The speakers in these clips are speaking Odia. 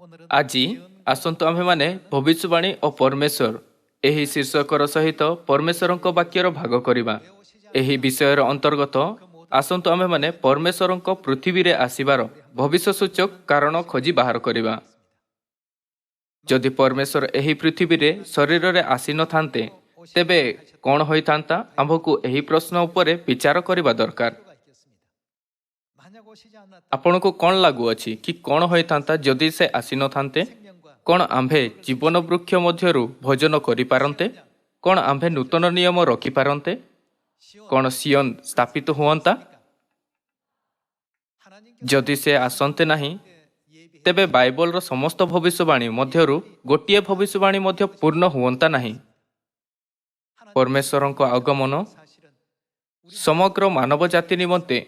ଆଜି ଆସନ୍ତୁ ଆମ୍ଭେମାନେ ଭବିଷ୍ୟବାଣୀ ଓ ପରମେଶ୍ୱର ଏହି ଶୀର୍ଷକର ସହିତ ପରମେଶ୍ୱରଙ୍କ ବାକ୍ୟର ଭାଗ କରିବା। ଏହି ବିଷୟର ଅନ୍ତର୍ଗତ ଆସନ୍ତୁ ଆମ୍ଭେମାନେ ପରମେଶ୍ୱରଙ୍କ ପୃଥିବୀରେ ଆସିବାର ଭବିଷ୍ୟସୂଚକ କାରଣ ଖୋଜି ବାହାର କରିବା। ଯଦି ପରମେଶ୍ୱର ଏହି ପୃଥିବୀରେ ଶରୀରରେ ଆସିନଥାନ୍ତେ ତେବେ କ'ଣ ହୋଇଥାନ୍ତା? ଆମ୍ଭକୁ ଏହି ପ୍ରଶ୍ନ ଉପରେ ବିଚାର କରିବା ଦରକାର। ଆପଣଙ୍କୁ କ'ଣ ଲାଗୁଅଛି କି କ'ଣ ହୋଇଥାନ୍ତା ଯଦି ସେ ଆସିନଥାନ୍ତେ? କ'ଣ ଆମ୍ଭେ ଜୀବନ ବୃକ୍ଷ ମଧ୍ୟରୁ ଭୋଜନ କରିପାରନ୍ତେ? କ'ଣ ଆମ୍ଭେ ନୂତନ ନିୟମ ରଖିପାରନ୍ତେ? କ'ଣ ସିୟନ ସ୍ଥାପିତ ହୁଅନ୍ତା? ଯଦି ସେ ଆସନ୍ତେ ନାହିଁ ତେବେ ବାଇବଲର ସମସ୍ତ ଭବିଷ୍ୟବାଣୀ ମଧ୍ୟରୁ ଗୋଟିଏ ଭବିଷ୍ୟବାଣୀ ମଧ୍ୟ ପୂର୍ଣ୍ଣ ହୁଅନ୍ତା ନାହିଁ। ପରମେଶ୍ୱରଙ୍କ ଆଗମନ ସମଗ୍ର ମାନବ ଜାତି ନିମନ୍ତେ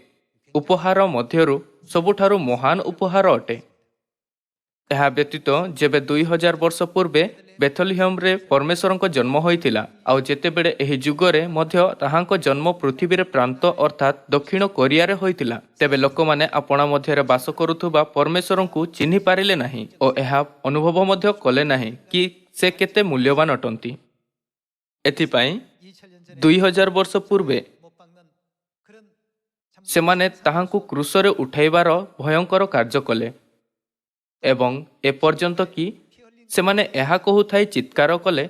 ଉପହାର ମଧ୍ୟରୁ ସବୁଠାରୁ ମହାନ ଉପହାର ଅଟେ। ଏହା ବ୍ୟତୀତ ଯେବେ 2000 ବର୍ଷ ପୂର୍ବେ ବେଥଲହେମରେ ପରମେଶ୍ୱରଙ୍କ ଜନ୍ମ ହୋଇଥିଲା, ଆଉ ଯେତେବେଳେ ଏହି ଯୁଗରେ ମଧ୍ୟ ତାହାଙ୍କ ଜନ୍ମ ପୃଥିବୀରେ ପ୍ରାନ୍ତ ଅର୍ଥାତ୍ ଦକ୍ଷିଣ କୋରିଆରେ ହୋଇଥିଲା, ତେବେ ଲୋକମାନେ ଆପଣା ମଧ୍ୟରେ ବାସ କରୁଥିବା ପରମେଶ୍ୱରଙ୍କୁ ଚିହ୍ନି ପାରିଲେ ନାହିଁ ଓ ଏହା ଅନୁଭବ ମଧ୍ୟ କଲେ ନାହିଁ କି ସେ କେତେ ମୂଲ୍ୟବାନ ଅଟନ୍ତି। ଏଥିପାଇଁ 2000 ବର୍ଷ ପୂର୍ବେ ସେମାନେ ତାହାଙ୍କୁ କ୍ରୁଶରେ ଉଠାଇବାର ଭୟଙ୍କର କାର୍ଯ୍ୟ କଲେ ଏବଂ ଏପର୍ଯ୍ୟନ୍ତ କି ସେମାନେ ଏହା କହୁଥାଇ ଚିତ୍କାର କଲେ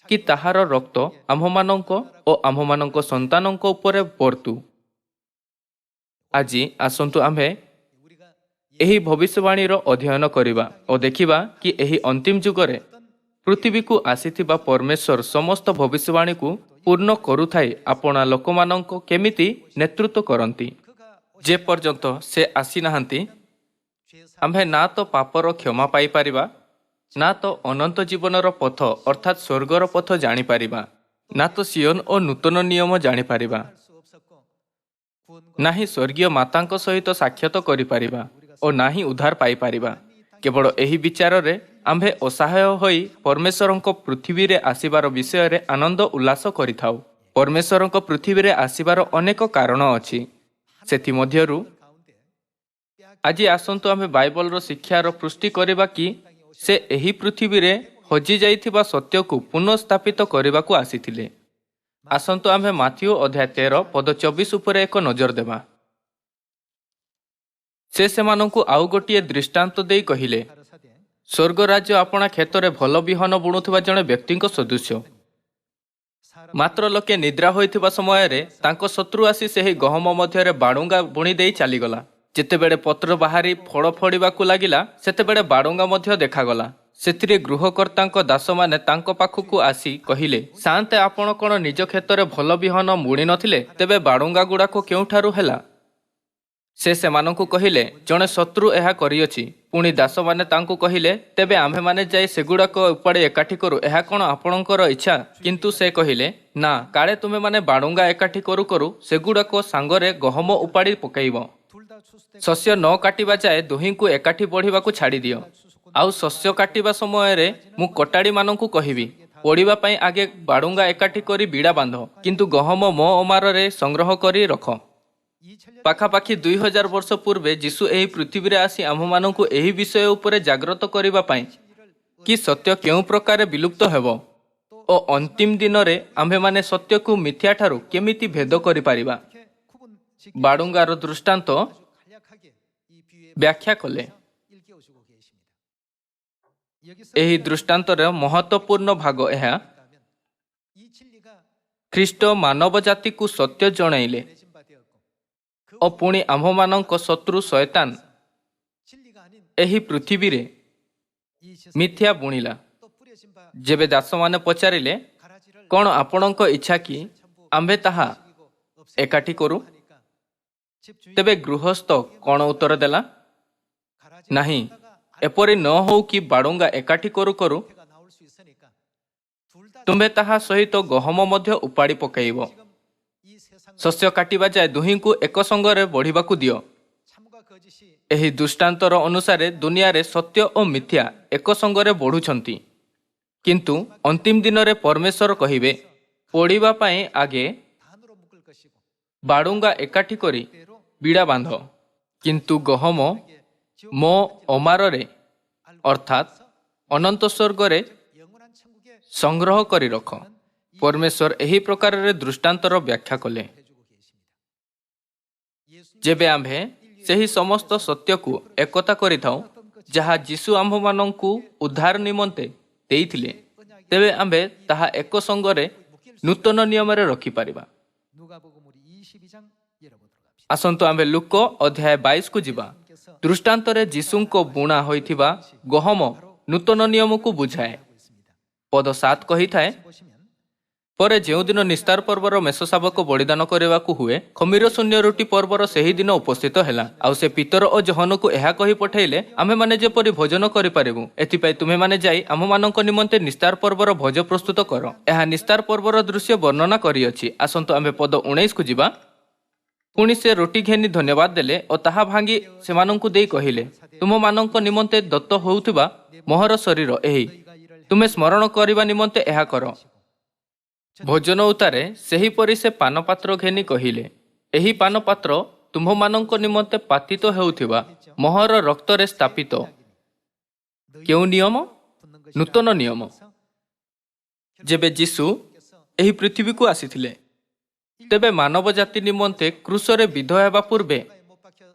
କି ତାହାର ରକ୍ତ ଆମ୍ଭମାନଙ୍କ ଓ ଆମ୍ଭମାନଙ୍କ ସନ୍ତାନଙ୍କ ଉପରେ ବର୍ତ୍ତୁ। ଆଜି ଆସନ୍ତୁ ଆମ୍ଭେ ଏହି ଭବିଷ୍ୟବାଣୀର ଅଧ୍ୟୟନ କରିବା ଓ ଦେଖିବା କି ଏହି ଅନ୍ତିମ ଯୁଗରେ ପୃଥିବୀକୁ ଆସିଥିବା ପରମେଶ୍ୱର ସମସ୍ତ ଭବିଷ୍ୟବାଣୀକୁ ପୂର୍ଣ୍ଣ କରୁଥାଇ ଆପଣା ଲୋକମାନଙ୍କ କେମିତି ନେତୃତ୍ୱ କରନ୍ତି। ଯେପର୍ଯ୍ୟନ୍ତ ସେ ଆସିନାହାନ୍ତି ଆମ୍ଭେ ନା ତ ପାପର କ୍ଷମା ପାଇପାରିବା, ନା ତ ଅନନ୍ତ ଜୀବନର ପଥ ଅର୍ଥାତ୍ ସ୍ୱର୍ଗର ପଥ ଜାଣିପାରିବା, ନା ତ ସିୟନ ଓ ନୂତନ ନିୟମ ଜାଣିପାରିବା, ନାହିଁ ସ୍ୱର୍ଗୀୟ ମାତାଙ୍କ ସହିତ ସାକ୍ଷାତ କରିପାରିବା ଓ ନାହିଁ ଉଦ୍ଧାର ପାଇପାରିବା। କେବଳ ଏହି ବିଚାରରେ ଆମ୍ଭେ ଅସହାୟ ହୋଇ ପରମେଶ୍ୱରଙ୍କ ପୃଥିବୀରେ ଆସିବାର ବିଷୟରେ ଆନନ୍ଦ ଉଲ୍ଲାସ କରିଥାଉ। ପରମେଶ୍ୱରଙ୍କ ପୃଥିବୀରେ ଆସିବାର ଅନେକ କାରଣ ଅଛି। ସେଥିମଧ୍ୟରୁ ଆଜି ଆସନ୍ତୁ ଆମ୍ଭେ ବାଇବଲର ଶିକ୍ଷାର ପୁଷ୍ଟି କରିବା କି ସେ ଏହି ପୃଥିବୀରେ ହଜିଯାଇଥିବା ସତ୍ୟକୁ ପୁନଃସ୍ଥାପିତ କରିବାକୁ ଆସିଥିଲେ। ଆସନ୍ତୁ ଆମ୍ଭେ ମାଥିଉ ଅଧ୍ୟାୟ 13 ପଦ 24 ଉପରେ ଏକ ନଜର ଦେବା। ସେ ସେମାନଙ୍କୁ ଆଉ ଗୋଟିଏ ଦୃଷ୍ଟାନ୍ତ ଦେଇ କହିଲେ, ସ୍ୱର୍ଗ ରାଜ୍ୟ ଆପଣା କ୍ଷେତରେ ଭଲ ବିହନ ବୁଣୁଥିବା ଜଣେ ବ୍ୟକ୍ତିଙ୍କ ସଦୃଶ୍ୟ। ମାତ୍ର ଲୋକେ ନିଦ୍ରା ହୋଇଥିବା ସମୟରେ ତାଙ୍କ ଶତ୍ରୁ ଆସି ସେହି ଗହମ ମଧ୍ୟରେ ବାଡୁଙ୍ଗା ବୁଣି ଦେଇ ଚାଲିଗଲା। ଯେତେବେଳେ ପତ୍ର ବାହାରି ଫଳ ଫଳିବାକୁ ଲାଗିଲା, ସେତେବେଳେ ବାଡୁଙ୍ଗା ମଧ୍ୟ ଦେଖାଗଲା। ସେଥିରେ ଗୃହକର୍ତ୍ତାଙ୍କ ଦାସମାନେ ତାଙ୍କ ପାଖକୁ ଆସି କହିଲେ, ସାଆନ୍ତେ ଆପଣ କ'ଣ ନିଜ କ୍ଷେତରେ ଭଲ ବିହନ ବୁଣି ନଥିଲେ? ତେବେ ବାଡୁଙ୍ଗା ଗୁଡ଼ାକ କେଉଁଠାରୁ ହେଲା? ସେ ସେମାନଙ୍କୁ କହିଲେ, ଜଣେ ଶତ୍ରୁ ଏହା କରିଅଛି। ପୁଣି ଦାସମାନେ ତାଙ୍କୁ କହିଲେ, ତେବେ ଆମ୍ଭେମାନେ ଯାଇ ସେଗୁଡ଼ାକ ଉପାଡ଼ି ଏକାଠି କରୁ, ଏହା କ'ଣ ଆପଣଙ୍କର ଇଚ୍ଛା? କିନ୍ତୁ ସେ କହିଲେ, ନା, କାଳେ ତୁମେମାନେ ବାଡୁଙ୍ଗା ଏକାଠି କରୁ କରୁ ସେଗୁଡ଼ାକ ସାଙ୍ଗରେ ଗହମ ଉପାଡ଼ି ପକାଇବ। ଶସ୍ୟ ନ କାଟିବା ଯାଏ ଦୁହିଁଙ୍କୁ ଏକାଠି ବଢ଼ିବାକୁ ଛାଡ଼ିଦିଅ। ଆଉ ଶସ୍ୟ କାଟିବା ସମୟରେ ମୁଁ କଟାଡ଼ିମାନଙ୍କୁ କହିବି, ପୋଡ଼ିବା ପାଇଁ ଆଗେ ବାଡୁଙ୍ଗା ଏକାଠି କରି ବିଡ଼ା ବାନ୍ଧ, କିନ୍ତୁ ଗହମ ମୋ ଅମାରରେ ସଂଗ୍ରହ କରି ରଖ। ପାଖାପାଖି 2000 ବର୍ଷ ପୂର୍ବେ ଯୀଶୁ ଏହି ପୃଥିବୀରେ ଆସି ଆମ୍ଭମାନଙ୍କୁ ଏହି ବିଷୟ ଉପରେ ଜାଗ୍ରତ କରିବା ପାଇଁ କି ସତ୍ୟ କେଉଁ ପ୍ରକାରେ ବିଲୁପ୍ତ ହେବ ଓ ଅନ୍ତିମ ଦିନରେ ଆମ୍ଭେମାନେ ସତ୍ୟକୁ ମିଥ୍ୟାଠାରୁ କେମିତି ଭେଦ କରିପାରିବା ବାଡୁଙ୍ଗାର ଦୃଷ୍ଟାନ୍ତ ବ୍ୟାଖ୍ୟା କଲେ। ଏହି ଦୃଷ୍ଟାନ୍ତର ମହତ୍ୱପୂର୍ଣ୍ଣ ଭାଗ ଏହା, ଖ୍ରୀଷ୍ଟ ମାନବ ଜାତିକୁ ସତ୍ୟ ଜଣାଇଲେ ଓ ପୁଣି ଆମ୍ଭମାନଙ୍କ ଶତ୍ରୁ ଶୟତାନ ଏହି ପୃଥିବୀରେ ମିଥ୍ୟା ବୁଣିଲା। ଯେବେ ଦାସମାନେ ପଚାରିଲେ, କ'ଣ ଆପଣଙ୍କ ଇଚ୍ଛା କି ଆମ୍ଭେ ତାହା ଏକାଠି କରୁ? ତେବେ ଗୃହସ୍ଥ କ'ଣ ଉତ୍ତର ଦେଲା? ନାହିଁ, ଏପରି ନ ହଉ କି ବାଡୁଙ୍ଗା ଏକାଠି କରୁ କରୁ ତୁମ୍ଭେ ତାହା ସହିତ ଗହମ ମଧ୍ୟ ଉପାଡ଼ି ପକାଇବ। ଶସ୍ୟ କାଟିବା ଯାଏ ଦୁହିଁଙ୍କୁ ଏକ ସଙ୍ଗରେ ବଢ଼ିବାକୁ ଦିଅ। ଏହି ଦୃଷ୍ଟାନ୍ତର ଅନୁସାରେ ଦୁନିଆରେ ସତ୍ୟ ଓ ମିଥ୍ୟା ଏକ ସଙ୍ଗରେ ବଢ଼ୁଛନ୍ତି, କିନ୍ତୁ ଅନ୍ତିମ ଦିନରେ ପରମେଶ୍ୱର କହିବେ, ପୋଡ଼ିବା ପାଇଁ ଆଗେ ବାଡୁଙ୍ଗା ଏକାଠି କରି ବିଡ଼ା ବାନ୍ଧ, କିନ୍ତୁ ଗହମ ମୋ ଅମାରରେ ଅର୍ଥାତ୍ ଅନନ୍ତ ସ୍ୱର୍ଗରେ ସଂଗ୍ରହ କରି ରଖ। ପରମେଶ୍ୱର ଏହି ପ୍ରକାରରେ ଦୃଷ୍ଟାନ୍ତର ବ୍ୟାଖ୍ୟା କଲେ। ଯେବେ ଆମ୍ଭେ ସେହି ସମସ୍ତ ସତ୍ୟକୁ ଏକତା କରିଥାଉ ଯାହା ଯୀଶୁ ଆମ୍ଭମାନଙ୍କୁ ଉଦ୍ଧାର ନିମନ୍ତେ ଦେଇଥିଲେ, ତେବେ ଆମ୍ଭେ ତାହା ଏକ ସଙ୍ଗରେ ନୂତନ ନିୟମରେ ରଖିପାରିବା। ଆସନ୍ତୁ ଆମ୍ଭେ ଲୁକ ଅଧ୍ୟାୟ 22କୁ ଯିବା। ଦୃଷ୍ଟାନ୍ତରେ ଯୀଶୁଙ୍କ ବୁଣା ହୋଇଥିବା ଗହମ ନୂତନ ନିୟମକୁ ବୁଝାଏ। ପଦ 7 କହିଥାଏ, ପରେ ଯେଉଁଦିନ ନିସ୍ତାର ପର୍ବର ମେଷଶାବକ ବଳିଦାନ କରିବାକୁ ହୁଏ, ଖମିର ଶୂନ୍ୟ ରୁଟି ପର୍ବର ସେହି ଦିନ ଉପସ୍ଥିତ ହେଲା। ଆଉ ସେ ପିତର ଓ ଜହନକୁ ଏହା କହି ପଠାଇଲେ, ଆମ୍ଭେମାନେ ଯେପରି ଭୋଜନ କରିପାରିବୁ, ଏଥିପାଇଁ ତୁମେମାନେ ଯାଇ ଆମମାନଙ୍କ ନିମନ୍ତେ ନିସ୍ତାର ପର୍ବର ଭୋଜ ପ୍ରସ୍ତୁତ କର। ଏହା ନିସ୍ତାର ପର୍ବର ଦୃଶ୍ୟ ବର୍ଣ୍ଣନା କରିଅଛି। ଆସନ୍ତୁ ଆମ୍ଭେ ପଦ 19କୁ ଯିବା। ପୁଣି ସେ ରୁଟି ଘେନି ଧନ୍ୟବାଦ ଦେଲେ ଓ ତାହା ଭାଙ୍ଗି ସେମାନଙ୍କୁ ଦେଇ କହିଲେ, ତୁମମାନଙ୍କ ନିମନ୍ତେ ଦତ୍ତ ହେଉଥିବା ମୋହର ଶରୀର ଏହି, ତୁମେ ସ୍ମରଣ କରିବା ନିମନ୍ତେ ଏହା କର। ଭୋଜନ ଉତ୍ତାରେ ସେହିପରି ସେ ପାନପାତ୍ର ଘେନି କହିଲେ, ଏହି ପାନପାତ୍ର ତୁମ୍ଭମାନଙ୍କ ନିମନ୍ତେ ପାତିତ ହେଉଥିବା ମୋହର ରକ୍ତରେ ସ୍ଥାପିତ। କେଉଁ ନିୟମ? ନୂତନ ନିୟମ। ଯେବେ ଯୀଶୁ ଏହି ପୃଥିବୀକୁ ଆସିଥିଲେ, ତେବେ ମାନବ ଜାତି ନିମନ୍ତେ କ୍ରୁଶରେ ବିଧ ହେବା ପୂର୍ବେ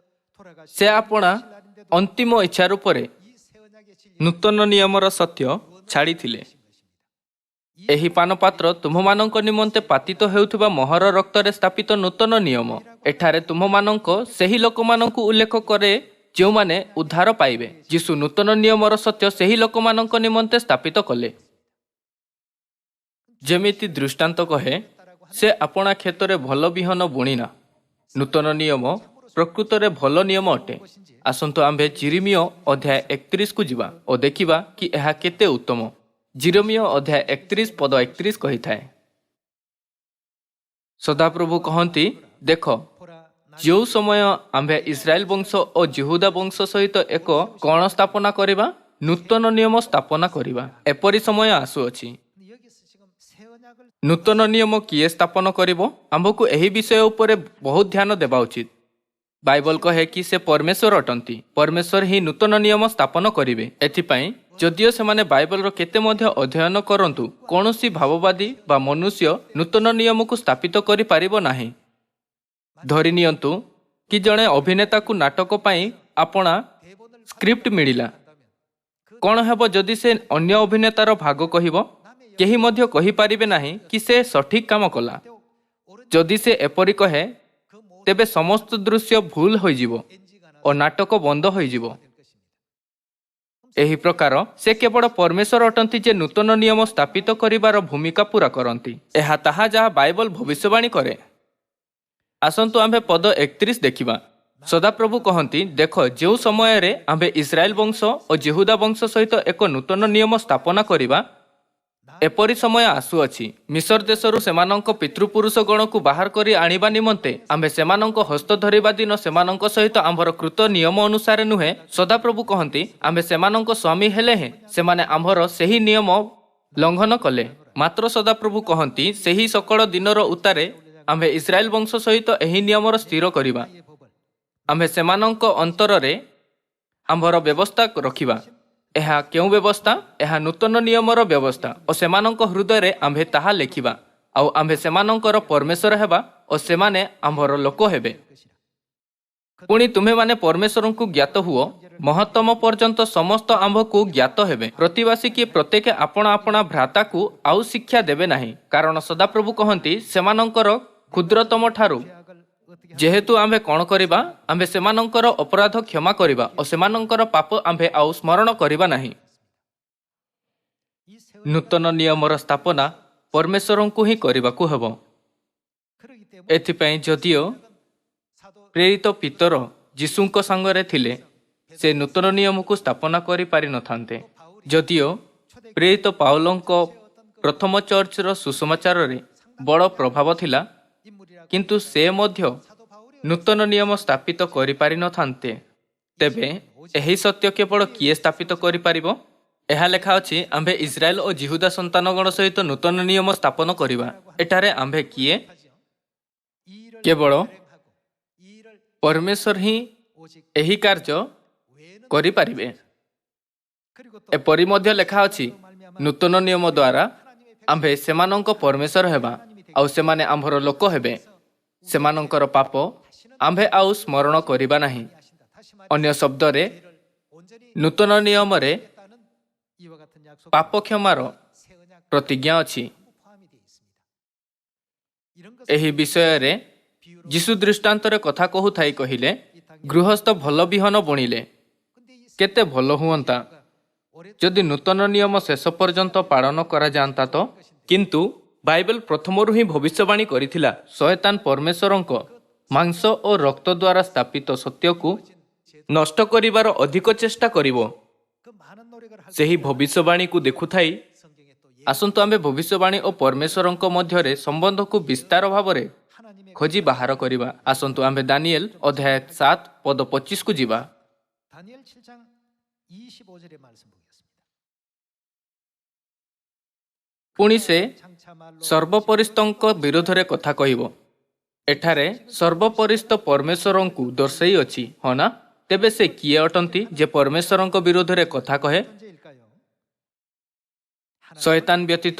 ସେ ଆପଣା ଅନ୍ତିମ ଇଚ୍ଛା ରୂପରେ ନୂତନ ନିୟମର ସତ୍ୟ ଛାଡ଼ିଥିଲେ। ଏହି ପାନପାତ୍ର ତୁମ୍ଭମାନଙ୍କ ନିମନ୍ତେ ପାତିତ ହେଉଥିବା ମୋହର ରକ୍ତରେ ସ୍ଥାପିତ ନୂତନ ନିୟମ। ଏଠାରେ ତୁମ୍ଭମାନଙ୍କ ସେହି ଲୋକମାନଙ୍କୁ ଉଲ୍ଲେଖ କରେ ଯେଉଁମାନେ ଉଦ୍ଧାର ପାଇବେ। ଯୀଶୁ ନୂତନ ନିୟମର ସତ୍ୟ ସେହି ଲୋକମାନଙ୍କ ନିମନ୍ତେ ସ୍ଥାପିତ କଲେ। ଯେମିତି ଦୃଷ୍ଟାନ୍ତ କହେ, ସେ ଆପଣା କ୍ଷେତରେ ଭଲ ବିହନ ବୁଣିନା। ନୂତନ ନିୟମ ପ୍ରକୃତରେ ଭଲ ନିୟମ ଅଟେ। ଆସନ୍ତୁ ଆମ୍ଭେ ଜିରିମିୟ ଅଧ୍ୟାୟ 31କୁ ଯିବା ଓ ଦେଖିବା କି ଏହା କେତେ ଉତ୍ତମ। ଜିରିମିୟ ଅଧ୍ୟାୟ 31 ପଦ 31 କହିଥାଏ, ସଦାପ୍ରଭୁ କହନ୍ତି, ଦେଖ, ଯେଉଁ ସମୟ ଆମ୍ଭେ ଇସ୍ରାଏଲ ବଂଶ ଓ ଜିହୁଦା ବଂଶ ସହିତ ଏକ କଣ ସ୍ଥାପନା କରିବା? ନୂତନ ନିୟମ ସ୍ଥାପନା କରିବା। ଏପରି ସମୟ ଆସୁଅଛି। ନୂତନ ନିୟମ କିଏ ସ୍ଥାପନ କରିବ? ଆମ୍ଭକୁ ଏହି ବିଷୟ ଉପରେ ବହୁତ ଧ୍ୟାନ ଦେବା ଉଚିତ। ବାଇବଲ କହେ କି ସେ ପରମେଶ୍ୱର ଅଟନ୍ତି। ପରମେଶ୍ୱର ହିଁ ନୂତନ ନିୟମ ସ୍ଥାପନ କରିବେ। ଏଥିପାଇଁ ଯଦିଓ ସେମାନେ ବାଇବଲର କେତେ ମଧ୍ୟ ଅଧ୍ୟୟନ କରନ୍ତୁ, କୌଣସି ଭାବବାଦୀ ବା ମନୁଷ୍ୟ ନୂତନ ନିୟମକୁ ସ୍ଥାପିତ କରିପାରିବ ନାହିଁ। ଧରି ନିଅନ୍ତୁ କି ଜଣେ ଅଭିନେତାକୁ ନାଟକ ପାଇଁ ଆପଣା ସ୍କ୍ରିପ୍ଟ ମିଳିଲା। କ'ଣ ହେବ ଯଦି ସେ ଅନ୍ୟ ଅଭିନେତାର ଭାଗ କହିବ? କେହି ମଧ୍ୟ କହିପାରିବେ ନାହିଁ କି ସେ ସଠିକ୍ କାମ କଲା। ଯଦି ସେ ଏପରି କହେ, ତେବେ ସମସ୍ତ ଦୃଶ୍ୟ ଭୁଲ ହୋଇଯିବ ଓ ନାଟକ ବନ୍ଦ ହୋଇଯିବ। ଏହି ପ୍ରକାର ସେ କେବଳ ପରମେଶ୍ୱର ଅଟନ୍ତି ଯେ ନୂତନ ନିୟମ ସ୍ଥାପିତ କରିବାର ଭୂମିକା ପୂରା କରନ୍ତି। ଏହା ତାହା ଯାହା ବାଇବଲ ଭବିଷ୍ୟବାଣୀ କରେ। ଆସନ୍ତୁ ଆମ୍ଭେ ପଦ 31 ଦେଖିବା। ସଦାପ୍ରଭୁ କହନ୍ତି, ଦେଖ, ଯେଉଁ ସମୟରେ ଆମ୍ଭେ ଇସ୍ରାଏଲ ବଂଶ ଓ ଜିହୁଦା ବଂଶ ସହିତ ଏକ ନୂତନ ନିୟମ ସ୍ଥାପନା କରିବା, ଏପରି ସମୟ ଆସୁଅଛି। ମିଶର ଦେଶରୁ ସେମାନଙ୍କ ପିତୃପୁରୁଷ ଗଣକୁ ବାହାର କରି ଆଣିବା ନିମନ୍ତେ ଆମ୍ଭେ ସେମାନଙ୍କ ହସ୍ତ ଧରିବା ଦିନ ସେମାନଙ୍କ ସହିତ ଆମ୍ଭର କୃତ ନିୟମ ଅନୁସାରେ ନୁହେଁ। ସଦାପ୍ରଭୁ କହନ୍ତି, ଆମ୍ଭେ ସେମାନଙ୍କ ସ୍ୱାମୀ ହେଲେ ହେଁ ସେମାନେ ଆମ୍ଭର ସେହି ନିୟମ ଲଙ୍ଘନ କଲେ। ମାତ୍ର ସଦାପ୍ରଭୁ କହନ୍ତି, ସେହି ସକଳ ଦିନର ଉତ୍ତାରେ ଆମ୍ଭେ ଇସ୍ରାଏଲ ବଂଶ ସହିତ ଏହି ନିୟମର ସ୍ଥିର କରିବା। ଆମ୍ଭେ ସେମାନଙ୍କ ଅନ୍ତରରେ ଆମ୍ଭର ବ୍ୟବସ୍ଥା ରଖିବା। ଏହା କେଉଁ ବ୍ୟବସ୍ଥା? ଏହା ନୂତନ ନିୟମର ବ୍ୟବସ୍ଥା ଓ ସେମାନଙ୍କ ହୃଦୟରେ ଆମ୍ଭେ ତାହା ଲେଖିବା। ଆଉ ଆମ୍ଭେ ସେମାନଙ୍କର ପରମେଶ୍ୱର ହେବା ଓ ସେମାନେ ଆମ୍ଭର ଲୋକ ହେବେ। ପୁଣି ତୁମେମାନେ ପରମେଶ୍ୱରଙ୍କୁ ଜ୍ଞାତ ହୁଅ, ମହତ୍ତମ ପର୍ଯ୍ୟନ୍ତ ସମସ୍ତ ଆମ୍ଭକୁ ଜ୍ଞାତ ହେବେ। ପ୍ରତିବାସୀ କି ପ୍ରତ୍ୟେକ ଆପଣା ଆପଣା ଭ୍ରାତାକୁ ଆଉ ଶିକ୍ଷା ଦେବେ ନାହିଁ, କାରଣ ସଦାପ୍ରଭୁ କହନ୍ତି, ସେମାନଙ୍କର କ୍ଷୁଦ୍ରତମ ଠାରୁ ଯେହେତୁ ଆମ୍ଭେ କ'ଣ କରିବା? ଆମ୍ଭେ ସେମାନଙ୍କର ଅପରାଧ କ୍ଷମା କରିବା ଓ ସେମାନଙ୍କର ପାପ ଆମ୍ଭେ ଆଉ ସ୍ମରଣ କରିବା ନାହିଁ। ନୂତନ ନିୟମର ସ୍ଥାପନା ପରମେଶ୍ୱରଙ୍କୁ ହିଁ କରିବାକୁ ହେବ। ଏଥିପାଇଁ ଯଦିଓ ପ୍ରେରିତ ପିତର ଯୀଶୁଙ୍କ ସାଙ୍ଗରେ ଥିଲେ, ସେ ନୂତନ ନିୟମକୁ ସ୍ଥାପନା କରିପାରିନଥାନ୍ତେ। ଯଦିଓ ପ୍ରେରିତ ପାଉଲଙ୍କ ପ୍ରଥମ ଚର୍ଚ୍ଚର ସୁସମାଚାରରେ ବଡ଼ ପ୍ରଭାବ ଥିଲା, କିନ୍ତୁ ସେ ମଧ୍ୟ ନୂତନ ନିୟମ ସ୍ଥାପିତ କରିପାରିନଥାନ୍ତେ। ତେବେ ଏହି ସତ୍ୟ କେବଳ କିଏ ସ୍ଥାପିତ କରିପାରିବ? ଏହା ଲେଖା ଅଛି, ଆମ୍ଭେ ଇସ୍ରାଏଲ ଓ ଜିହୁଦା ସନ୍ତାନଗଣ ସହିତ ନୂତନ ନିୟମ ସ୍ଥାପନ କରିବା। ଏଠାରେ ଆମ୍ଭେ କିଏ? କେବଳ ପରମେଶ୍ୱର ହିଁ ଏହି କାର୍ଯ୍ୟ କରିପାରିବେ। ଏପରି ମଧ୍ୟ ଲେଖା ଅଛି, ନୂତନ ନିୟମ ଦ୍ୱାରା ଆମ୍ଭେ ସେମାନଙ୍କ ପରମେଶ୍ୱର ହେବା ଆଉ ସେମାନେ ଆମ୍ଭର ଲୋକ ହେବେ। ସେମାନଙ୍କର ପାପ ଆମ୍ଭେ ଆଉ ସ୍ମରଣ କରିବା ନାହିଁ। ଅନ୍ୟ ଶବ୍ଦରେ, ନୂତନ ନିୟମରେ ପାପ କ୍ଷମାର ପ୍ରତିଜ୍ଞା ଅଛି। ଏହି ବିଷୟରେ ଯୀଶୁ ଦୃଷ୍ଟାନ୍ତରେ କଥା କହୁଥାଇ କହିଲେ, ଗୃହସ୍ଥ ଭଲ ବିହନ ବୁଣିଲେ କେତେ ଭଲ ହୁଅନ୍ତା ଯଦି ନୂତନ ନିୟମ ଶେଷ ପର୍ଯ୍ୟନ୍ତ ପାଳନ କରାଯାଆନ୍ତା ତ। କିନ୍ତୁ ବାଇବେଲ ପ୍ରଥମରୁ ହିଁ ଭବିଷ୍ୟବାଣୀ କରିଥିଲା, ଶୟତାନ ପରମେଶ୍ୱରଙ୍କ ମାଂସ ଓ ରକ୍ତ ଦ୍ୱାରା ସ୍ଥାପିତ ସତ୍ୟକୁ ନଷ୍ଟ କରିବାର ଅଧିକ ଚେଷ୍ଟା କରିବ। ସେହି ଭବିଷ୍ୟବାଣୀକୁ ଦେଖୁଥାଇ ଆସନ୍ତୁ ଆମେ ଭବିଷ୍ୟବାଣୀ ଓ ପରମେଶ୍ୱରଙ୍କ ମଧ୍ୟରେ ସମ୍ବନ୍ଧକୁ ବିସ୍ତାର ଭାବରେ ଖୋଜି ବାହାର କରିବା। ଆସନ୍ତୁ ଆମ୍ଭେ ଦାନିଏଲ ଅଧ୍ୟାୟ 7 ପଦ 25କୁ ଯିବା। ପୁଣି ସେ ସର୍ବପରିସ୍ତଙ୍କ ବିରୋଧରେ କଥା କହିବ। ଏଠାରେ ସର୍ବପରିସ୍ତ ପରମେଶ୍ୱରଙ୍କୁ ଦର୍ଶାଇଅଛି, ହଁ ନା? ତେବେ ସେ କିଏ ଅଟନ୍ତି ଯେ ପରମେଶ୍ୱରଙ୍କ ବିରୋଧରେ କଥା କହେ? ଶୟତାନ ବ୍ୟତୀତ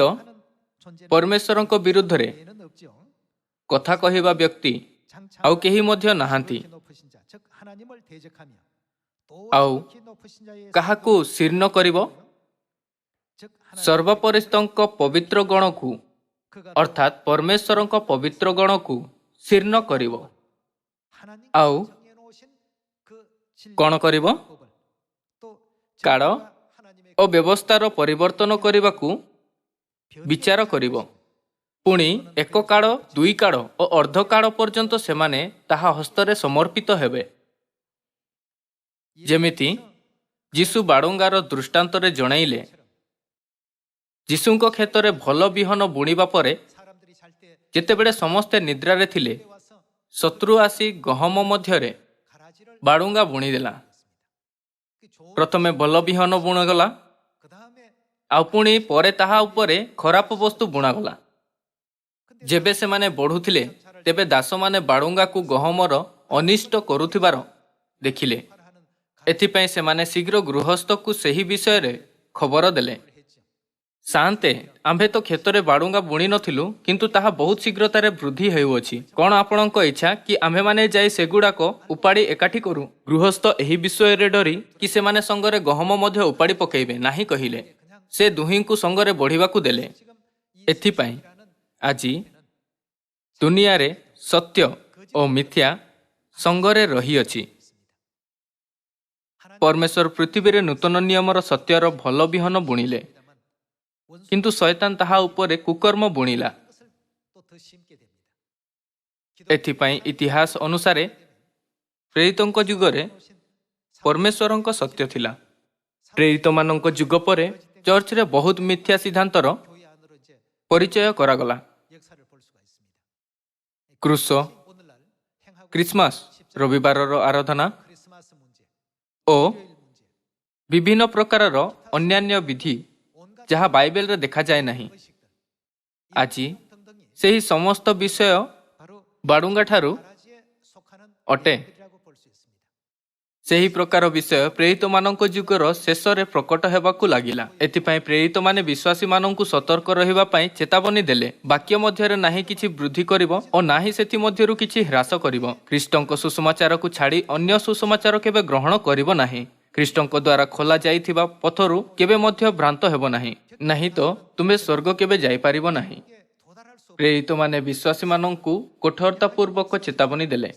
ପରମେଶ୍ୱରଙ୍କ ବିରୁଦ୍ଧରେ କଥା କହିବା ବ୍ୟକ୍ତି ଆଉ କେହି ମଧ୍ୟ ନାହାନ୍ତି। ଆଉ କାହାକୁ ଶୀର୍ଣ୍ଣ କରିବ? ସର୍ବପରିସ୍ତଙ୍କ ପବିତ୍ର ଗଣକୁ, ଅର୍ଥାତ୍ ପରମେଶ୍ୱରଙ୍କ ପବିତ୍ର ଗଣକୁ ଶୀର୍ଣ୍ଣ କରିବ। ଆଉ କ'ଣ କରିବ? କାଳ ଓ ବ୍ୟବସ୍ଥାର ପରିବର୍ତ୍ତନ କରିବାକୁ ବିଚାର କରିବ। ପୁଣି ଏକ କାଳ, ଦୁଇ କାଳ ଓ ଅର୍ଦ୍ଧକାଳ ପର୍ଯ୍ୟନ୍ତ ସେମାନେ ତାହା ହସ୍ତରେ ସମର୍ପିତ ହେବେ। ଯେମିତି ଯୀଶୁ ବାଡ଼ୁଙ୍ଗାର ଦୃଷ୍ଟାନ୍ତରେ ଜଣାଇଲେ, ଯୀଶୁଙ୍କ କ୍ଷେତ୍ରରେ ଭଲ ବିହନ ବୁଣିବା ପରେ ଯେତେବେଳେ ସମସ୍ତେ ନିଦ୍ରାରେ ଥିଲେ, ଶତ୍ରୁ ଆସି ଗହମ ମଧ୍ୟରେ ବାଡ଼ୁଙ୍ଗା ବୁଣିଦେଲା। ପ୍ରଥମେ ଭଲ ବିହନ ବୁଣାଗଲା, ଆଉ ପୁଣି ପରେ ତାହା ଉପରେ ଖରାପ ବସ୍ତୁ ବୁଣାଗଲା। ଯେବେ ସେମାନେ ବଢ଼ୁଥିଲେ, ତେବେ ଦାସମାନେ ବାଡ଼ୁଙ୍ଗାକୁ ଗହମର ଅନିଷ୍ଟ କରୁଥିବାର ଦେଖିଲେ। ଏଥିପାଇଁ ସେମାନେ ଶୀଘ୍ର ଗୃହସ୍ଥକୁ ସେହି ବିଷୟରେ ଖବର ଦେଲେ। ସାନ୍ତେ, ଆମ୍ଭେ ତ କ୍ଷେତରେ ବାଡ଼ୁଙ୍ଗା ବୁଣି ନଥିଲୁ, କିନ୍ତୁ ତାହା ବହୁତ ଶୀଘ୍ରତାରେ ବୃଦ୍ଧି ହେଉଅଛି। କ'ଣ ଆପଣଙ୍କ ଇଚ୍ଛା କି ଆମ୍ଭେମାନେ ଯାଇ ସେଗୁଡ଼ାକ ଉପାଡ଼ି ଏକାଠି କରୁ? ଗୃହସ୍ଥ ଏହି ବିଷୟରେ ଡରି କି ସେମାନେ ସଙ୍ଗରେ ଗହମ ମଧ୍ୟ ଉପାଡ଼ି ପକାଇବେ ନାହିଁ କହିଲେ। ସେ ଦୁହିଁଙ୍କୁ ସଙ୍ଗରେ ବଢ଼ିବାକୁ ଦେଲେ। ଏଥିପାଇଁ ଆଜି ଦୁନିଆରେ ସତ୍ୟ ଓ ମିଥ୍ୟା ସଙ୍ଗରେ ରହିଅଛି। ପରମେଶ୍ୱର ପୃଥିବୀରେ ନୂତନ ନିୟମର ସତ୍ୟର ଭଲ ବିହନ ବୁଣିଲେ, କିନ୍ତୁ ଶୟତାନ ତାହା ଉପରେ କୁକର୍ମ ବୁଣିଲା। ଏଥିପାଇଁ ଇତିହାସ ଅନୁସାରେ ପ୍ରେରିତଙ୍କ ଯୁଗରେ ପରମେଶ୍ୱରଙ୍କ ସତ୍ୟ ଥିଲା। ପ୍ରେରିତମାନଙ୍କ ଯୁଗ ପରେ ଚର୍ଚ୍ଚରେ ବହୁତ ମିଥ୍ୟା ସିଦ୍ଧାନ୍ତର ପରିଚୟ କରାଗଲା। କ୍ରୁଶ, ଖ୍ରୀଷ୍ଟମାସ, ରବିବାରର ଆରାଧନା ଓ ବିଭିନ୍ନ ପ୍ରକାରର ଅନ୍ୟାନ୍ୟ ବିଧି ଯାହା ବାଇବେଲରେ ଦେଖାଯାଏ ନାହିଁ। ଆଜି ସେହି ସମସ୍ତ ବିଷୟ ବାଡ଼ୁଙ୍ଗାଠାରୁ ଅଟେ। ସେହି ପ୍ରକାର ବିଷୟ ପ୍ରେରିତମାନଙ୍କ ଯୁଗର ଶେଷରେ ପ୍ରକଟ ହେବାକୁ ଲାଗିଲା। ଏଥିପାଇଁ ପ୍ରେରିତମାନେ ବିଶ୍ୱାସୀମାନଙ୍କୁ ସତର୍କ ରହିବା ପାଇଁ ଚେତାବନୀ ଦେଲେ। ବାକ୍ୟ ମଧ୍ୟରେ ନାହିଁ କିଛି ବୃଦ୍ଧି କରିବ ଓ ନାହିଁ ସେଥିମଧ୍ୟରୁ କିଛି ହ୍ରାସ କରିବ। ଖ୍ରୀଷ୍ଟଙ୍କ ସୁସମାଚାରକୁ ଛାଡ଼ି ଅନ୍ୟ ସୁସମାଚାର କେବେ ଗ୍ରହଣ କରିବ ନାହିଁ। ଖ୍ରୀଷ୍ଟଙ୍କ ଦ୍ୱାରା ଖୋଲା ଯାଇଥିବା ପଥରୁ କେବେ ମଧ୍ୟ ଭ୍ରାନ୍ତ ହେବ ନାହିଁ, ନାହିଁ ତ ତୁମେ ସ୍ୱର୍ଗ କେବେ ଯାଇପାରିବ ନାହିଁ। ପ୍ରେରିତମାନେ ବିଶ୍ୱାସୀମାନଙ୍କୁ କଠୋରତାପୂର୍ବକ ଚେତାବନୀ ଦେଲେ।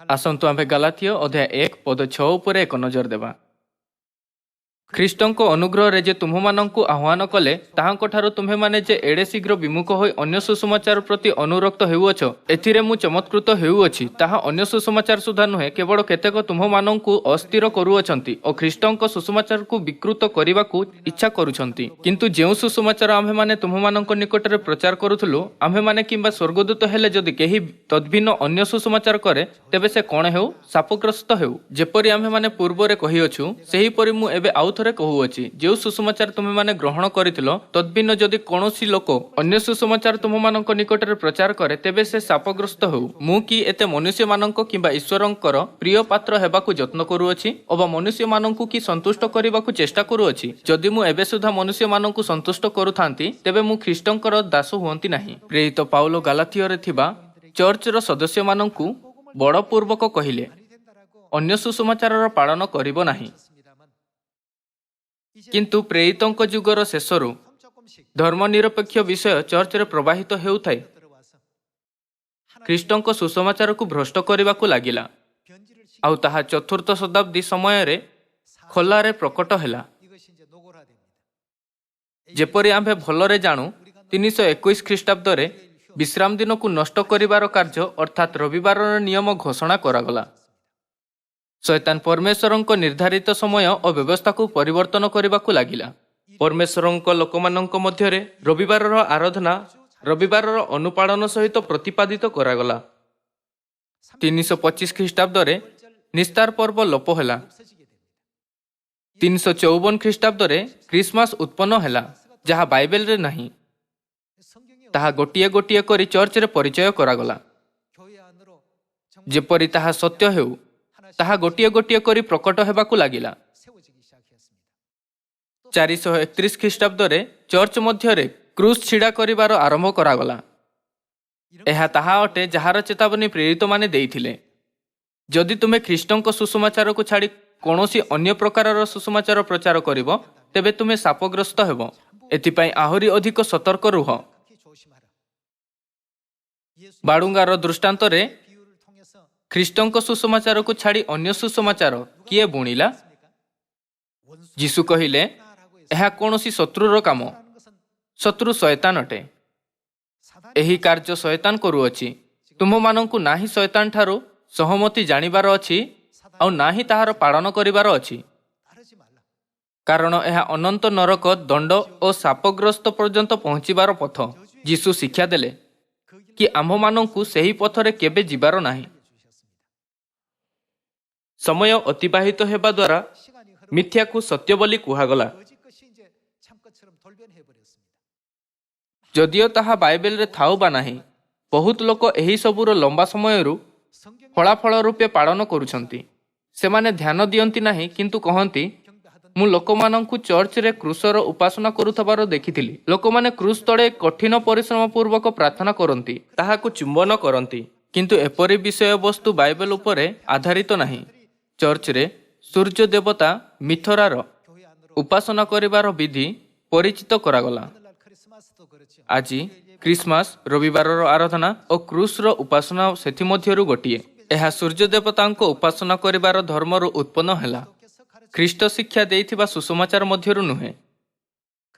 ଆସନ୍ତୁ ଆମ୍ଭେ ଗାଲାତୀୟ ଅଧ୍ୟାୟ 1 ପଦ 6 ଉପରେ ଏକ ନଜର ଦେବା। ଖ୍ରୀଷ୍ଟଙ୍କ ଅନୁଗ୍ରହରେ ଯେ ତୁମ୍ଭମାନଙ୍କୁ ଆହ୍ୱାନ କଲେ, ତାହାଙ୍କଠାରୁ ତୁମ୍ଭେମାନେ ଯେ ଏଡ଼େ ଶୀଘ୍ର ବିମୁଖ ହୋଇ ଅନ୍ୟ ସୁସମାଚାର ପ୍ରତି ଅନୁରକ୍ତ ହେଉଅଛ, ଏଥିରେ ମୁଁ ଚମତ୍କୃତ ହେଉଅଛି। ତାହା ଅନ୍ୟ ସୁସମାଚାର ସୁଦ୍ଧା ନୁହେଁ, କେବଳ କେତେକ ତୁମ୍ଭମାନଙ୍କୁ ଅସ୍ଥିର କରୁଅଛନ୍ତି ଓ ଖ୍ରୀଷ୍ଟଙ୍କ ସୁସମାଚାରକୁ ବିକୃତ କରିବାକୁ ଇଚ୍ଛା କରୁଛନ୍ତି। କିନ୍ତୁ ଯେଉଁ ସୁସମାଚାର ଆମ୍ଭେମାନେ ତୁମ୍ଭମାନଙ୍କ ନିକଟରେ ପ୍ରଚାର କରୁଥିଲୁ, ଆମ୍ଭେମାନେ କିମ୍ବା ସ୍ୱର୍ଗଦୂତ ହେଲେ ଯଦି କେହି ତଦ୍ଭିନ୍ନ ଅନ୍ୟ ସୁସମାଚାର କରେ, ତେବେ ସେ କ'ଣ ହେଉ, ଶାପଗ୍ରସ୍ତ ହେଉ। ଯେପରି ଆମ୍ଭେମାନେ ପୂର୍ବରେ କହିଅଛୁ, ସେହିପରି ମୁଁ ଏବେ ଆଉ ଥରେ ଥରେ କହୁଅଛି, ଯେଉଁ ସୁସମାଚାର ତୁମେମାନେ ଗ୍ରହଣ କରିଥିଲ ତଦ୍ଭିନ୍ନ ଯଦି କୌଣସି ଲୋକ ଅନ୍ୟ ସୁସମାଚାର ତୁମମାନଙ୍କ ନିକଟରେ ପ୍ରଚାର କରେ, ତେବେ ସେ ଶାପଗ୍ରସ୍ତ ହେଉ। ମୁଁ କି ଏତେ ମନୁଷ୍ୟମାନଙ୍କ କିମ୍ବା ଈଶ୍ୱରଙ୍କର ପ୍ରିୟ ପାତ୍ର ହେବାକୁ ଯତ୍ନ କରୁଅଛି ଅବା ମନୁଷ୍ୟମାନଙ୍କୁ କି ସନ୍ତୁଷ୍ଟ କରିବାକୁ ଚେଷ୍ଟା କରୁଅଛି? ଯଦି ମୁଁ ଏବେ ସୁଦ୍ଧା ମନୁଷ୍ୟମାନଙ୍କୁ ସନ୍ତୁଷ୍ଟ କରୁଥାନ୍ତି, ତେବେ ମୁଁ ଖ୍ରୀଷ୍ଟଙ୍କର ଦାସ ହୁଅନ୍ତି ନାହିଁ। ପ୍ରେରିତ ପାଉଲ ଗାଲାତିୟରେ ଥିବା ଚର୍ଚ୍ଚର ସଦସ୍ୟମାନଙ୍କୁ ବଳପୂର୍ବକ କହିଲେ, ଅନ୍ୟ ସୁସମାଚାରର ପାଳନ କରିବ ନାହିଁ। କିନ୍ତୁ ପ୍ରେରିତଙ୍କ ଯୁଗର ଶେଷରୁ ଧର୍ମନିରପେକ୍ଷ ବିଷୟ ଚର୍ଚ୍ଚରେ ପ୍ରବାହିତ ହେଉଥାଏ ଖ୍ରୀଷ୍ଟଙ୍କ ସୁସମାଚାରକୁ ଭ୍ରଷ୍ଟ କରିବାକୁ ଲାଗିଲା, ଆଉ ତାହା ଚତୁର୍ଥ ଶତାବ୍ଦୀ ସମୟରେ ଖୋଲାରେ ପ୍ରକଟ ହେଲା। ଯେପରି ଆମ୍ଭେ ଭଲରେ ଜାଣୁ, 321 ଖ୍ରୀଷ୍ଟାବ୍ଦରେ ବିଶ୍ରାମ ଦିନକୁ ନଷ୍ଟ କରିବାର କାର୍ଯ୍ୟ ଅର୍ଥାତ୍ ରବିବାରର ନିୟମ ଘୋଷଣା କରାଗଲା। ଶୈତାନ ପରମେଶ୍ୱରଙ୍କ ନିର୍ଦ୍ଧାରିତ ସମୟ ଓ ବ୍ୟବସ୍ଥାକୁ ପରିବର୍ତ୍ତନ କରିବାକୁ ଲାଗିଲା। ପରମେଶ୍ୱରଙ୍କ ଲୋକମାନଙ୍କ ମଧ୍ୟରେ ରବିବାରର ଆରାଧନା ରବିବାରର ଅନୁପାଳନ ସହିତ ପ୍ରତିପାଦିତ କରାଗଲା। 325 ଖ୍ରୀଷ୍ଟାବ୍ଦରେ ନିସ୍ତାର ପର୍ବ ଲୋପ ହେଲା। 354 ଖ୍ରୀଷ୍ଟାବ୍ଦରେ ଖ୍ରୀଷ୍ଟମାସ ଉତ୍ପନ୍ନ ହେଲା, ଯାହା ବାଇବେଲରେ ନାହିଁ। ତାହା ଗୋଟିଏ ଗୋଟିଏ କରି ଚର୍ଚ୍ଚରେ ପରିଚୟ କରାଗଲା। ଯେପରି ତାହା ସତ୍ୟ ହେଉ, ତାହା ଗୋଟିଏ ଗୋଟିଏ କରି ପ୍ରକଟ ହେବାକୁ ଲାଗିଲା। 431 ଖ୍ରୀଷ୍ଟାବ୍ଦରେ ଚର୍ଚ୍ଚ ମଧ୍ୟରେ କ୍ରୁସ୍ ଛିଡ଼ା କରିବାର ଆରମ୍ଭ କରାଗଲା। ଏହା ତାହା ଅଟେ ଯାହାର ଚେତାବନୀ ପ୍ରେରିତମାନେ ଦେଇଥିଲେ। ଯଦି ତୁମେ ଖ୍ରୀଷ୍ଟଙ୍କ ସୁସମାଚାରକୁ ଛାଡ଼ି କୌଣସି ଅନ୍ୟ ପ୍ରକାରର ସୁସମାଚାର ପ୍ରଚାର କରିବ, ତେବେ ତୁମେ ଶାପଗ୍ରସ୍ତ ହେବ। ଏଥିପାଇଁ ଆହୁରି ଅଧିକ ସତର୍କ ରୁହ। ବାଳୁଙ୍ଗାର ଦୃଷ୍ଟାନ୍ତରେ ଖ୍ରୀଷ୍ଟଙ୍କ ସୁସମାଚାରକୁ ଛାଡ଼ି ଅନ୍ୟ ସୁସମାଚାର କିଏ ବୁଣିଲା? ଯୀଶୁ କହିଲେ, ଏହା କୌଣସି ଶତ୍ରୁର କାମ। ଶତ୍ରୁ ଶୟତାନ ଅଟେ। ଏହି କାର୍ଯ୍ୟ ଶୟତାନ କରୁଅଛି। ତୁମମାନଙ୍କୁ ନାହିଁ ଶୟତାନ ଠାରୁ ସହମତି ଜାଣିବାର ଅଛି, ଆଉ ନାହିଁ ତାହାର ପାଳନ କରିବାର ଅଛି, କାରଣ ଏହା ଅନନ୍ତ ନରକ, ଦଣ୍ଡ ଓ ଶାପଗ୍ରସ୍ତ ପର୍ଯ୍ୟନ୍ତ ପହଞ୍ଚିବାର ପଥ। ଯୀଶୁ ଶିକ୍ଷା ଦେଲେ କି ଆମ୍ଭମାନଙ୍କୁ ସେହି ପଥରେ କେବେ ଯିବାର ନାହିଁ। ସମୟ ଅତିବାହିତ ହେବା ଦ୍ୱାରା ମିଥ୍ୟାକୁ ସତ୍ୟ ବୋଲି କୁହାଗଲା। ଯଦିଓ ତାହା ବାଇବେଲରେ ଥାଉ ବା ନାହିଁ, ବହୁତ ଲୋକ ଏହି ସବୁର ଲମ୍ବା ସମୟରୁ ଫଳାଫଳ ରୂପେ ପାଳନ କରୁଛନ୍ତି। ସେମାନେ ଧ୍ୟାନ ଦିଅନ୍ତି ନାହିଁ, କିନ୍ତୁ କହନ୍ତି, ମୁଁ ଲୋକମାନଙ୍କୁ ଚର୍ଚ୍ଚରେ କ୍ରୁଶର ଉପାସନା କରୁଥିବାର ଦେଖିଥିଲି। ଲୋକମାନେ କ୍ରୁଶ ତଳେ କଠିନ ପରିଶ୍ରମ ପୂର୍ବକ ପ୍ରାର୍ଥନା କରନ୍ତି, ତାହାକୁ ଚୁମ୍ବନ କରନ୍ତି, କିନ୍ତୁ ଏପରି ବିଷୟବସ୍ତୁ ବାଇବେଲ ଉପରେ ଆଧାରିତ ନାହିଁ। ଚର୍ଚ୍ଚରେ ସୂର୍ଯ୍ୟ ଦେବତା ମିଥରାର ଉପାସନା କରିବାର ବିଧି ପରିଚିତ କରାଗଲା। ଆଜି ଖ୍ରୀଷ୍ଟମାସ, ରବିବାରର ଆରାଧନା ଓ କ୍ରୁଶର ଉପାସନା ସେଥିମଧ୍ୟରୁ ଗୋଟିଏ। ଏହା ସୂର୍ଯ୍ୟ ଦେବତାଙ୍କ ଉପାସନା କରିବାର ଧର୍ମରୁ ଉତ୍ପନ୍ନ ହେଲା। ଖ୍ରୀଷ୍ଟ ଶିକ୍ଷା ଦେଇଥିବା ସୁସମାଚାର ମଧ୍ୟରୁ ନୁହେଁ।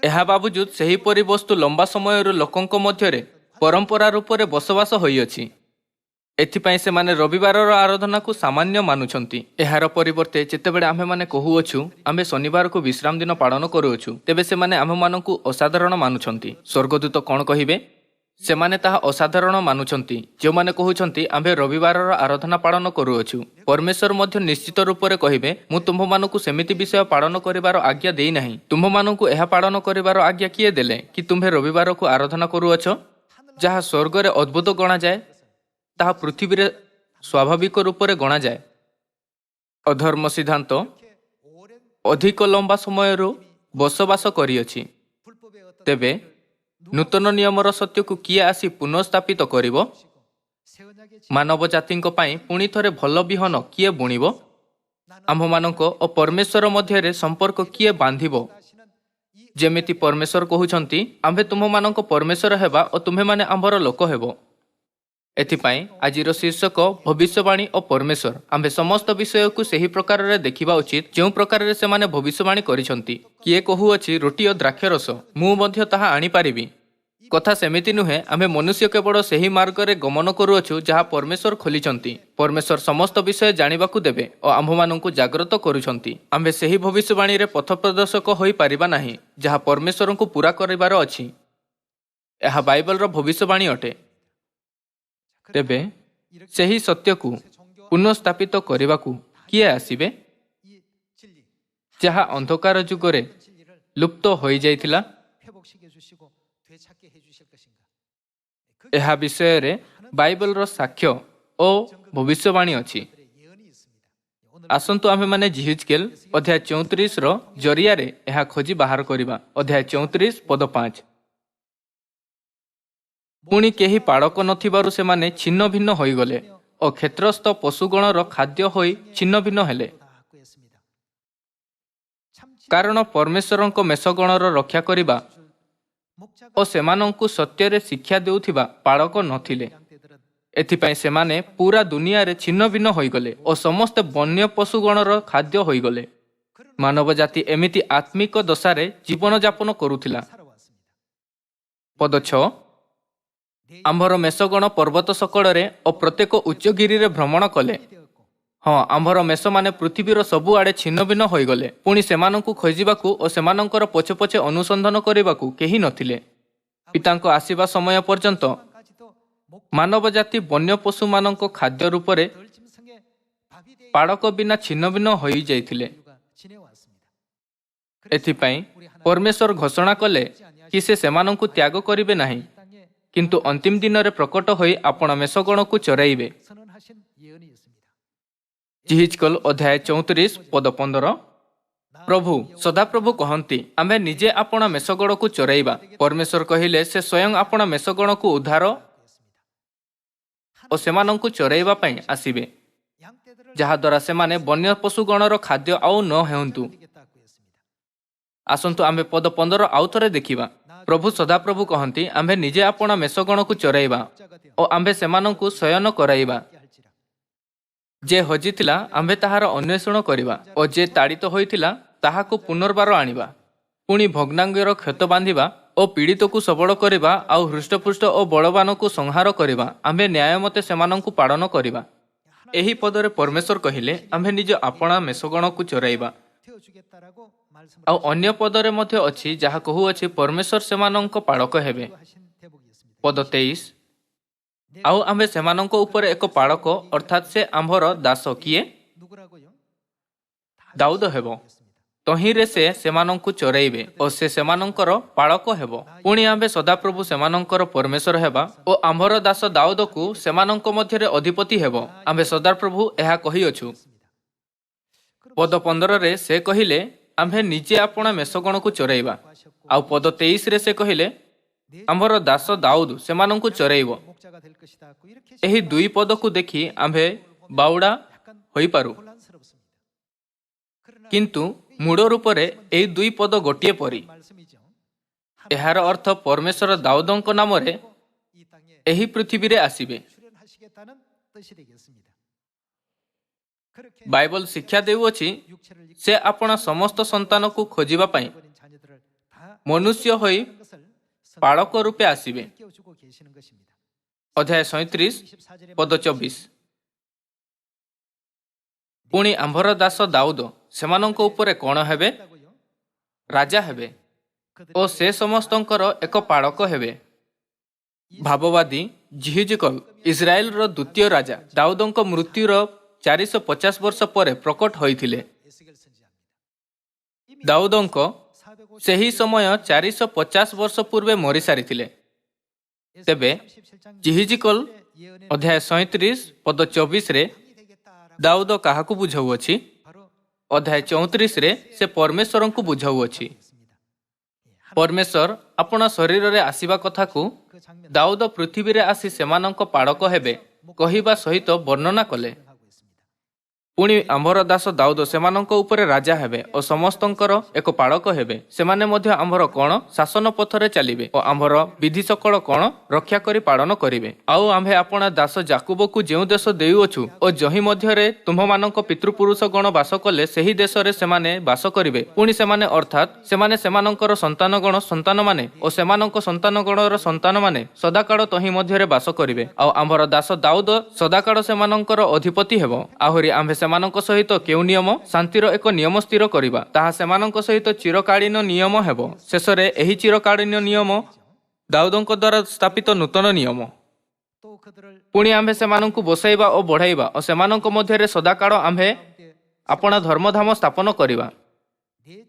ଏହା ବାବଜୁଦ ସେହିପରି ବସ୍ତୁ ଲମ୍ବା ସମୟରୁ ଲୋକଙ୍କ ମଧ୍ୟରେ ପରମ୍ପରା ରୂପରେ ବସବାସ ହୋଇଅଛି। ଏଥିପାଇଁ ସେମାନେ ରବିବାରର ଆରାଧନାକୁ ସାମାନ୍ୟ ମାନୁଛନ୍ତି। ଏହାର ପରିବର୍ତ୍ତେ ଯେତେବେଳେ ଆମ୍ଭେମାନେ କହୁଅଛୁ ଆମ୍ଭେ ଶନିବାରକୁ ବିଶ୍ରାମ ଦିନ ପାଳନ କରୁଅଛୁ, ତେବେ ସେମାନେ ଆମ୍ଭମାନଙ୍କୁ ଅସାଧାରଣ ମାନୁଛନ୍ତି। ସ୍ୱର୍ଗଦୂତ କ'ଣ କହିବେ? ସେମାନେ ତାହା ଅସାଧାରଣ ମାନୁଛନ୍ତି ଯେଉଁମାନେ କହୁଛନ୍ତି ଆମ୍ଭେ ରବିବାରର ଆରାଧନା ପାଳନ କରୁଅଛୁ। ପରମେଶ୍ୱର ମଧ୍ୟ ନିଶ୍ଚିତ ରୂପରେ କହିବେ, ମୁଁ ତୁମ୍ଭମାନଙ୍କୁ ସେମିତି ବିଷୟ ପାଳନ କରିବାର ଆଜ୍ଞା ଦେଇନାହିଁ। ତୁମ୍ଭମାନଙ୍କୁ ଏହା ପାଳନ କରିବାର ଆଜ୍ଞା କିଏ ଦେଲେ କି ତୁମ୍ଭେ ରବିବାରକୁ ଆରାଧନା କରୁଅଛ? ଯାହା ସ୍ୱର୍ଗରେ ଅଦ୍ଭୁତ ଗଣାଯାଏ, ତାହା ପୃଥିବୀରେ ସ୍ୱାଭାବିକ ରୂପରେ ଗଣାଯାଏ। ଅଧର୍ମ ସିଦ୍ଧାନ୍ତ ଅଧିକ ଲମ୍ବା ସମୟରୁ ବସବାସ କରିଅଛି। ତେବେ ନୂତନ ନିୟମର ସତ୍ୟକୁ କିଏ ଆସି ପୁନଃସ୍ଥାପିତ କରିବ? ମାନବ ଜାତିଙ୍କ ପାଇଁ ପୁଣି ଥରେ ଭଲ ବିହନ କିଏ ବୁଣିବ? ଆମ୍ଭମାନଙ୍କ ଓ ପରମେଶ୍ୱର ମଧ୍ୟରେ ସମ୍ପର୍କ କିଏ ବାନ୍ଧିବ? ଯେମିତି ପରମେଶ୍ୱର କହୁଛନ୍ତି, ଆମ୍ଭେ ତୁମମାନଙ୍କ ପରମେଶ୍ୱର ହେବା ଓ ତୁମ୍ଭେମାନେ ଆମ୍ଭର ଲୋକ ହେବ। ଏଥିପାଇଁ ଆଜିର ଶୀର୍ଷକ ଭବିଷ୍ୟବାଣୀ ଓ ପରମେଶ୍ୱର। ଆମ୍ଭେ ସମସ୍ତ ବିଷୟକୁ ସେହି ପ୍ରକାରରେ ଦେଖିବା ଉଚିତ ଯେଉଁ ପ୍ରକାରରେ ସେମାନେ ଭବିଷ୍ୟବାଣୀ କରିଛନ୍ତି। କିଏ କହୁଅଛି ରୁଟି ଓ ଦ୍ରାକ୍ଷରସ, ମୁଁ ମଧ୍ୟ ତାହା ଆଣିପାରିବି। କଥା ସେମିତି ନୁହେଁ। ଆମ୍ଭେ ମନୁଷ୍ୟ କେବଳ ସେହି ମାର୍ଗରେ ଗମନ କରୁଅଛୁ ଯାହା ପରମେଶ୍ୱର ଖୋଲିଛନ୍ତି। ପରମେଶ୍ୱର ସମସ୍ତ ବିଷୟ ଜାଣିବାକୁ ଦେବେ ଓ ଆମ୍ଭମାନଙ୍କୁ ଜାଗ୍ରତ କରୁଛନ୍ତି। ଆମ୍ଭେ ସେହି ଭବିଷ୍ୟବାଣୀରେ ପଥ ପ୍ରଦର୍ଶକ ହୋଇପାରିବା ନାହିଁ ଯାହା ପରମେଶ୍ୱରଙ୍କୁ ପୂରା କରିବାର ଅଛି। ଏହା ବାଇବେଲର ଭବିଷ୍ୟବାଣୀ ଅଟେ। ତେବେ ସେହି ସତ୍ୟକୁ ପୁନଃସ୍ଥାପିତ କରିବାକୁ କିଏ ଆସିବେ? ଯାହା ଅନ୍ଧକାର ଯୁଗରେ ଲୁପ୍ତ ହୋଇଯାଇଥିଲା। 회복시켜 주시고 되찾게 해 주실 것인가? ଏହା ବିଷୟରେ ବାଇବଲର ସାକ୍ଷ୍ୟ ଓ ଭବିଷ୍ୟବାଣୀ ଅଛି। 예언이 있습니다. 오늘 ଆସନ୍ତୁ ଆମେମାନେ ଜିହିଜକେଲ ଅଧ୍ୟାୟ 34ର ଜରିଆରେ ଏହା ଖୋଜି ବାହାର କରିବା। ଅଧ୍ୟାୟ 34 ପଦ 5। ପୁଣି କେହି ପାଳକ ନଥିବାରୁ ସେମାନେ ଛିନ୍ନ ଭିନ୍ନ ହୋଇଗଲେ ଓ କ୍ଷେତ୍ରସ୍ଥ ପଶୁଗଣର ଖାଦ୍ୟ ହୋଇ ଛିନ୍ନ ଭିନ୍ନ ହେଲେ। 다 확고했습니다. 참치 କାରଣ ପରମେଶ୍ୱରଙ୍କ ମେଷଗଣର ରକ୍ଷା କରିବା 목자가 ଓ ସେମାନଙ୍କୁ ସତ୍ୟରେ ଶିକ୍ଷା ଦେଉଥିବା ପାଳକ ନଥିଲେ। 양떼들은 ଏଥିପାଇଁ ସେମାନେ ପୁରା ଦୁନିଆରେ ଛିନ୍ନ ଭିନ୍ନ ହୋଇଗଲେ ଓ ସମସ୍ତେ ବନ୍ୟ ପଶୁଗଣର ଖାଦ୍ୟ ହୋଇଗଲେ। ମାନବ ଜାତି ଏମିତି ଆତ୍ମିକ ଦଶାରେ ଜୀବନଯାପନ କରୁଥିଲା। 살아왔습니다. ପଦ 6। ଆମ୍ଭର ମେଷଗଣ ପର୍ବତ ସକଳରେ ଓ ପ୍ରତ୍ୟେକ ଉଚ୍ଚଗିରିରେ ଭ୍ରମଣ କଲେ। 되었고 ହଁ, ଆମ୍ଭର ମେଷମାନେ ପୃଥିବୀର ସବୁଆଡ଼େ ଛିନ୍ନ ଭିନ୍ନ ହୋଇଗଲେ। ପୁଣି ସେମାନଙ୍କୁ ଖୋଜିବାକୁ ଓ ସେମାନଙ୍କର ପଛେ ପଛେ ଅନୁସନ୍ଧାନ କରିବାକୁ କେହି ନଥିଲେ। ପିତାଙ୍କ ଆସିବା ସମୟ ପର୍ଯ୍ୟନ୍ତ 까지도 목 ମାନବ ଜାତି ବନ୍ୟ ପଶୁମାନଙ୍କ ଖାଦ୍ୟ ରୂପରେ 덜짐승의 밥이 되어 ପାଳକ ବିନା ଛିନ୍ନ ଭିନ୍ନ ହୋଇଯାଇଥିଲେ। 인류가 지내왔습니다. ଏଥିପାଇଁ ପରମେଶ୍ୱର ଘୋଷଣା କଲେ କି ସେ ସେମାନଙ୍କୁ ତ୍ୟାଗ କରିବେ ନାହିଁ, 이 땅에 କିନ୍ତୁ ଅନ୍ତିମ ଦିନରେ ପ୍ରକଟ ହୋଇ ଆପଣ ମେଷଗଣକୁ ଚରାଇବେ। 선언하신 예언이 있습니다. ଜିହିଜକେଲ ଅଧ୍ୟାୟ 34 ପଦ 15। ପ୍ରଭୁ ସଦାପ୍ରଭୁ କହନ୍ତି, ଆମ୍ଭେ ନିଜେ ଆପଣ ମେଷଗଣକୁ ଚରାଇବା। ପରମେଶ୍ୱର କହିଲେ ସେ ସ୍ୱୟଂ ଆପଣ ମେଷଗଣକୁ ଉଦ୍ଧାର ଓ ସେମାନଙ୍କୁ ଚରାଇବା ପାଇଁ ଆସିବେ, 양떼들을 ଯାହାଦ୍ୱାରା ସେମାନେ ବନ୍ୟ ପଶୁଗଣର ଖାଦ୍ୟ ଆଉ ନ ହେଉନ୍ତୁ। 살리겠다고 했습니다. ଆସନ୍ତୁ ଆମେ ପଦ 15 ଆଉ ଥରେ ଦେଖିବା। ପ୍ରଭୁ ସଦାପ୍ରଭୁ କହନ୍ତି, ଆମ୍ଭେ ନିଜେ ଆପଣ ମେଷଗଣକୁ ଚରାଇବା 목자가 되어 ଓ ଆମ୍ଭେ ସେମାନଙ୍କୁ ଶୟନ କରାଇବା। 함께 할지라. ଯେ ହଜିଥିଲା ଆମ୍ଭେ ତାହାର ଅନ୍ୱେଷଣ କରିବା ଓ ଯେ ତାଡ଼ିତ ହୋଇଥିଲା ତାହାକୁ ପୁନର୍ବାର ଆଣିବା। ପୁଣି ଭଗ୍ନାଙ୍ଗର କ୍ଷତ ବାନ୍ଧିବା ଓ ପୀଡ଼ିତକୁ ସବଳ କରିବା ଆଉ ହୃଷ୍ଟପୃଷ୍ଟ ଓ ବଳବାନକୁ ସଂହାର କରିବା। ଆମ୍ଭେ ନ୍ୟାୟ ମତେ ସେମାନଙ୍କୁ ପାଳନ କରିବା। ଏହି ପଦରେ ପରମେଶ୍ୱର କହିଲେ ଆମ୍ଭେ ନିଜ ଆପଣା ମେଷଗଣକୁ ଚରାଇବା। 태워주겠다라고 말씀을 ଆଉ ଅନ୍ୟ ପଦରେ ମଧ୍ୟ ଅଛି ଯାହା କହୁଅଛି ପରମେଶ୍ୱର ସେମାନଙ୍କ ପାଳକ ହେବେ। 하신 대복이었습니다. ପଦ 23। ଆଉ ଆମ୍ଭେ ସେମାନଙ୍କ ଉପରେ ଏକ ପାଳକ ଅର୍ଥାତ୍ ସେ ଆମ୍ଭର ଦାସ କିଏ? 누구라고요? ଦାଉଦ ହେବ। 다윗이었습니다. ତହିଁରେ ସେ ସେମାନଙ୍କୁ ଚରାଇବେ ଓ ସେ ସେମାନଙ୍କର ପାଳକ ହେବ। ପୁଣି ଆମ୍ଭେ ସଦାପ୍ରଭୁ ସେମାନଙ୍କର ପରମେଶ୍ୱର ହେବା ଓ ଆମ୍ଭର ଦାସ ଦାଉଦକୁ ସେମାନଙ୍କ ମଧ୍ୟରେ ଅଧିପତି ହେବ। ଆମ୍ଭେ ସଦାପ୍ରଭୁ ଏହା କହିଅଛୁ। ପଦ 15ରେ ସେ କହିଲେ ଆମ୍ଭେ ନିଜେ ଆପଣା ମେଷଗଣକୁ ଚରାଇବା। ଆଉ ପଦ 23ରେ ସେ କହିଲେ ଆମ୍ଭର ଦାସ ଦାଉଦ ସେମାନଙ୍କୁ ଚରାଇବ। 목자가 될 것이다. 이렇게 ଏହି ଦୁଇ ପଦକୁ ଦେଖି ଆମ୍ଭେ ବାଉଡ଼ା ହୋଇପାରୁ, 혼란스럽습니다. 그러나 କିନ୍ତୁ ମୂଳ ରୂପରେ ଏହି ଦୁଇ ପଦ ଗୋଟିଏ ପରି। 말씀이죠. ଏହାର ଅର୍ଥ ପରମେଶ୍ୱର ଦାଉଦଙ୍କ ନାମରେ 이 땅에 ଏହି ପୃଥିବୀରେ ଆସିବେ। 출현하시겠다는 뜻이 되겠습니다. 그렇게 ବାଇବଲ ଶିକ୍ଷା ଦେଉଅଛି 육체를 입고 ସେ ଆପଣା ସମସ୍ତ ସନ୍ତାନକୁ ଖୋଜିବା ପାଇଁ 버린 자녀들을 다 ମନୁଷ୍ୟ ହୋଇ 하는 것을 ପାଳକ ରୂପେ ଆସିବେ। 깨워주고 계시는 것입니다. ଅଧ୍ୟାୟ 37 24절에 ପଦ 24। ପୁଣି ଆମ୍ଭର ଦାସ ଦାଉଦ ସେମାନଙ୍କ ଉପରେ କ'ଣ ହେବେ? 말씀하셨다고요. ରାଜା ହେବେ ଓ 그들이 ସେ ସମସ୍ତଙ୍କର ଏକ ପାଳକ ହେବେ। ଭାବବାଦୀ ଜିହିଜକେଲ ଇସ୍ରାଏଲର ଦ୍ୱିତୀୟ ରାଜା ଦାଉଦଙ୍କ ମୃତ୍ୟୁର 450 ବର୍ଷ ପରେ ପ୍ରକଟ ହୋଇଥିଲେ। 에스겔 선지자입니다. 이미 ଦାଉଦଙ୍କ 450 ସେହି ସମୟ 450 ବର୍ଷ ପୂର୍ବେ ମରିସାରିଥିଲେ। ତେବେ ଜିହିଜକେଲ 예언의 ଅଧ୍ୟାୟ 37 ପଦ 24ରେ 왕이 되겠다라고 ଦାଉଦ କାହାକୁ ବୁଝାଉଅଛି? 바로 ଅଧ୍ୟାୟ 34ରେ ସେ ପରମେଶ୍ୱରଙ୍କୁ ବୁଝାଉଅଛି। 했습니다. ପରମେଶ୍ୱର ଆପଣ ଶରୀରରେ ଆସିବା କଥାକୁ 그 장면 ଦାଉଦ ପୃଥିବୀରେ ଆସି ସେମାନଙ୍କ ପାଳକ ହେବେ କହିବା ସହିତ ବର୍ଣ୍ଣନା କଲେ। 하고 있습니다. ପୁଣି ଆମ୍ଭର ଦାସ ଦାଉଦ ସେମାନଙ୍କ ଉପରେ ରାଜା ହେବେ ଓ ସମସ୍ତଙ୍କର ଏକ ପାଳକ ହେବେ। ସେମାନେ ମଧ୍ୟ ଆମ୍ଭର କ'ଣ? ଶାସନ ପଥରେ ଚାଲିବେ ଓ ଆମ୍ଭର ବିଧି ସକଳ କ'ଣ? ରକ୍ଷା କରି ପାଳନ କରିବେ। ଆଉ ଆମ୍ଭେ ଆପଣା ଦାସ ଯାକୁବକୁ ଯେଉଁ ଦେଶ ଦେଉଅଛୁ ଓ ଯହିଁ ମଧ୍ୟରେ ତୁମ୍ଭମାନଙ୍କ ପିତୃପୁରୁଷ ଗଣ ବାସ କଲେ ସେହି ଦେଶରେ ସେମାନେ ବାସ କରିବେ। ପୁଣି ସେମାନେ ଅର୍ଥାତ୍ ସେମାନେ ସେମାନଙ୍କର ସନ୍ତାନଗଣ ସନ୍ତାନମାନେ ଓ ସେମାନଙ୍କ ସନ୍ତାନଗଣର ସନ୍ତାନମାନେ ସଦାକାଳ ତହିଁ ମଧ୍ୟରେ ବାସ କରିବେ। ଆଉ ଆମ୍ଭର ଦାସ ଦାଉଦ ସଦାକାଳ ସେମାନଙ୍କର ଅଧିପତି ହେବ। ଆହୁରି ଆମ୍ଭେ ସେମାନଙ୍କ ସହିତ କେଉଁ ନିୟମ? ଶାନ୍ତିର ଏକ ନିୟମ ସ୍ଥିର କରିବା। ତାହା ସେମାନଙ୍କ ସହିତ ଚିରକାଳୀନ ନିୟମ ହେବ। ଶେଷରେ ଏହି ଚିରକାଳୀନ ନିୟମ ଦାଉଦଙ୍କ ଦ୍ୱାରା ସ୍ଥାପିତ ନୂତନ ନିୟମ। 또 그들을 ପୁଣି ଆମ୍ଭେ ସେମାନଙ୍କୁ ବସାଇବା ଓ ବଢ଼ାଇବା ଓ ସେମାନଙ୍କ ମଧ୍ୟରେ ସଦାକାଳ ଆମ୍ଭେ 가운데 ଆପଣା ଧର୍ମଧାମ ସ୍ଥାପନ କରିବା।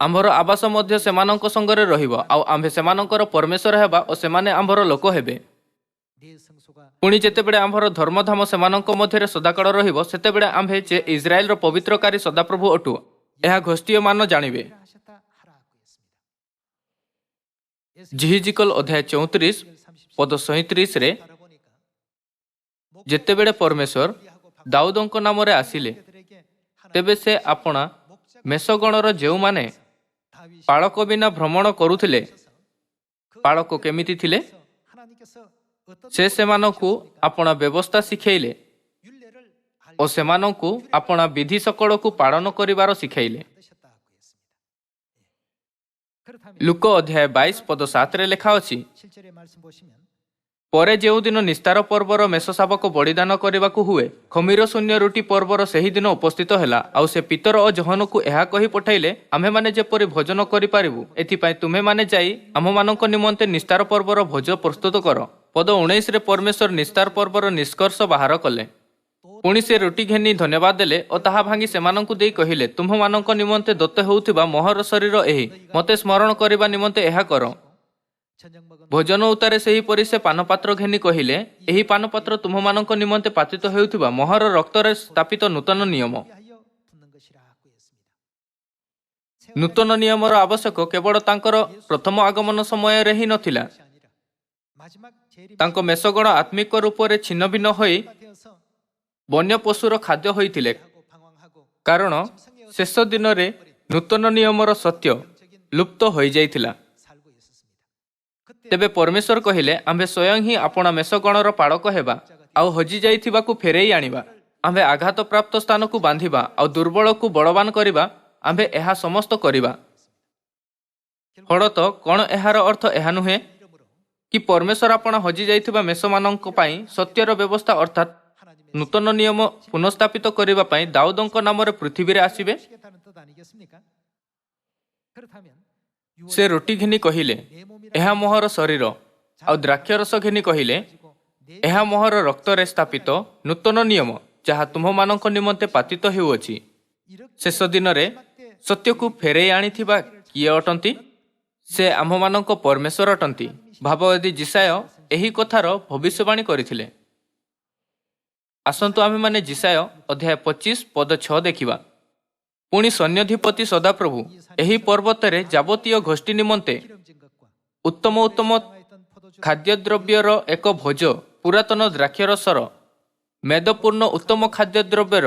ଆମ୍ଭର ଆବାସ ମଧ୍ୟ ସେମାନଙ୍କ ସଙ୍ଗରେ ରହିବ, ଆଉ ଆମ୍ଭେ ସେମାନଙ୍କର ପରମେଶ୍ୱର ହେବା ଓ ସେମାନେ ଆମ୍ଭର ଲୋକ ହେବେ। 네 성소가 ପୁଣି ଯେତେବେଳେ ଆମ୍ଭର ଧର୍ମଧାମ ସେମାନଙ୍କ ମଧ୍ୟରେ ସଦାକାଳ ରହିବ, ସେତେବେଳେ ଆମ୍ଭେ ଯେ ଇସ୍ରାଏଲର ପବିତ୍ରକାରୀ ସଦାପ୍ରଭୁ ଅଟୁ, ଏହା ଗୋଷ୍ଠୀୟମାନ ଜାଣିବେ। 하셨다 하라고 했습니다. ଜିହିଜିକଲ ଅଧ୍ୟାୟ 34 ପଦ 37ରେ ଯେତେବେଳେ ପରମେଶ୍ୱର ଦାଉଦଙ୍କ ନାମରେ ଆସିଲେ, ତେବେ ସେ ଆପଣା ମେଷଗଣର ଯେଉଁମାନେ ପାଳକ ବିନା ଭ୍ରମଣ କରୁଥିଲେ, ପାଳକ କେମିତି ଥିଲେ, ସେ ସେମାନଙ୍କୁ ଆପଣା ବ୍ୟବସ୍ଥା ଶିଖେଇଲେ ଓ ସେମାନଙ୍କୁ ଆପଣା ବିଧି ସକଳକୁ ପାଳନ କରିବାର ଶିଖାଇଲେ। ଲୁକ ଅଧ୍ୟାୟ 22 ପଦ 7ରେ ଲେଖା ଅଛି, 7절의 말씀 보시면 ପରେ ଯେଉଁଦିନ ନିସ୍ତାର ପର୍ବର ମେଷଶାବକ ବଳିଦାନ କରିବାକୁ ହୁଏ, ଖମିର ଶୂନ୍ୟ ରୁଟି ପର୍ବର ସେହିଦିନ ଉପସ୍ଥିତ ହେଲା। ଆଉ ସେ ପିତର ଓ ଜୋହନକୁ ଏହା କହି ପଠାଇଲେ, ଆମ୍ଭେମାନେ ଯେପରି ଭୋଜନ କରିପାରିବୁ, ଏଥିପାଇଁ ତୁମେମାନେ ଯାଇ ଆମ୍ଭମାନଙ୍କ ନିମନ୍ତେ ନିସ୍ତାର ପର୍ବର ଭୋଜ ପ୍ରସ୍ତୁତ କର। ପଦ 19ରେ ପରମେଶ୍ୱର ନିସ୍ତାର ପର୍ବର ନିଷ୍କର୍ଷ ବାହାର କଲେ। ପୁଣି ସେ ରୁଟି ଘେନି ଧନ୍ୟବାଦ ଦେଲେ ଓ ତାହା ଭାଙ୍ଗି ସେମାନଙ୍କୁ ଦେଇ କହିଲେ, ତୁମ୍ଭମାନଙ୍କ ନିମନ୍ତେ ଦତ୍ତ ହେଉଥିବା ମୋହର ଶରୀର ଏହି, ମୋତେ ସ୍ମରଣ କରିବା ନିମନ୍ତେ ଏହା କର। 저녁 먹은 ଭୋଜନ ଉତ୍ତାରେ ସେହିପରି ସେ ପାନପାତ୍ର ଘେନି କହିଲେ, ଏହି ପାନପାତ୍ର ତୁମ୍ଭମାନଙ୍କ ନିମନ୍ତେ ପାତିତ ହେଉଥିବା ମୋହର ରକ୍ତରେ ସ୍ଥାପିତ ନୂତନ ନିୟମ। 위하여 붓는 것이라고 했습니다. ନୂତନ ନିୟମର ଆବଶ୍ୟକ କେବଳ ତାଙ୍କର ପ୍ରଥମ ଆଗମନ ସମୟରେ ହିଁ ନଥିଲା। 것이 아니라 마지막 재림 ତାଙ୍କ ମେଷଗଣ ଆତ୍ମିକ ରୂପରେ ଛିନ୍ନଭିନ୍ନ ହୋଇ 되어서 ବନ୍ୟ ପଶୁର ଖାଦ୍ୟ ହୋଇଥିଲେ, 하고 방황하고 କାରଣ ଶେଷ ଦିନରେ ନୂତନ ନିୟମର ସତ୍ୟ ଲୁପ୍ତ ହୋଇଯାଇଥିଲା। 살고 있었습니다. 그때 ତେବେ ପରମେଶ୍ୱର କହିଲେ, ଆମ୍ଭେ ସ୍ୱୟଂ ହିଁ ଆପଣା ମେଷଗଣର ପାଳକ ହେବା, ଆଉ ହଜିଯାଇଥିବାକୁ ଫେରେଇ ଆଣିବା। ଆମ୍ଭେ ଆଘାତପ୍ରାପ୍ତ ସ୍ଥାନକୁ ବାନ୍ଧିବା, ଆଉ ଦୁର୍ବଳକୁ ବଳବାନ କରିବା। ଆମ୍ଭେ ଏହା ସମସ୍ତ କରିବା। ଫଳତଃ କ'ଣ ଏହାର ଅର୍ଥ ଏହା ନୁହେଁ 이름으로 କି ପରମେଶ୍ୱର ଆପଣା ହଜିଯାଇଥିବା ମେଷମାନଙ୍କ ପାଇଁ ସତ୍ୟର ବ୍ୟବସ୍ଥା ଅର୍ଥାତ୍ 하나님의 ନୂତନ ନିୟମ ପୁନଃସ୍ଥାପିତ କରିବା ପାଇଁ ଦାଉଦଙ୍କ ନାମରେ ପୃଥିବୀରେ ଆସିବେ? 시겠다는 뜻 아니겠습니까? 그렇다면 ସେ ରୁଟି ଘେନି କହିଲେ, ଏହା ମୋହର ଶରୀର, ଆଉ ଦ୍ରାକ୍ଷରସ ଘେନି କହିଲେ, ଏହା ମୋହର ରକ୍ତରେ ସ୍ଥାପିତ ନୂତନ ନିୟମ, ଯାହା ତୁମ୍ଭମାନଙ୍କ ନିମନ୍ତେ ପାତିତ ହେଉଅଛି। ଶେଷ ଦିନରେ ସତ୍ୟକୁ ଫେରେଇ ଆଣିଥିବା କିଏ ଅଟନ୍ତି? ସେ ଆମ୍ଭମାନଙ୍କ ପରମେଶ୍ୱର ଅଟନ୍ତି। ଭାବବାଦୀ ଜିସାୟ ଏହି କଥାର ଭବିଷ୍ୟବାଣୀ କରିଥିଲେ। ଆସନ୍ତୁ ଆମେମାନେ ଜିସାୟ ଅଧ୍ୟାୟ 25 ପଦ 6 ଦେଖିବା। ପୁଣି ସୈନ୍ୟାଧିପତି ସଦାପ୍ରଭୁ ଏହି ପର୍ବତରେ ଯାବତୀୟ ଗୋଷ୍ଠୀ ନିମନ୍ତେ 기름진 것과 ଉତ୍ତମ ଉତ୍ତମ 있던 포도주 ଖାଦ୍ୟଦ୍ରବ୍ୟର ଏକ ଭୋଜ, ପୁରାତନ ଦ୍ରାକ୍ଷରସର ମେଦପୂର୍ଣ୍ଣ ଉତ୍ତମ ଖାଦ୍ୟଦ୍ରବ୍ୟର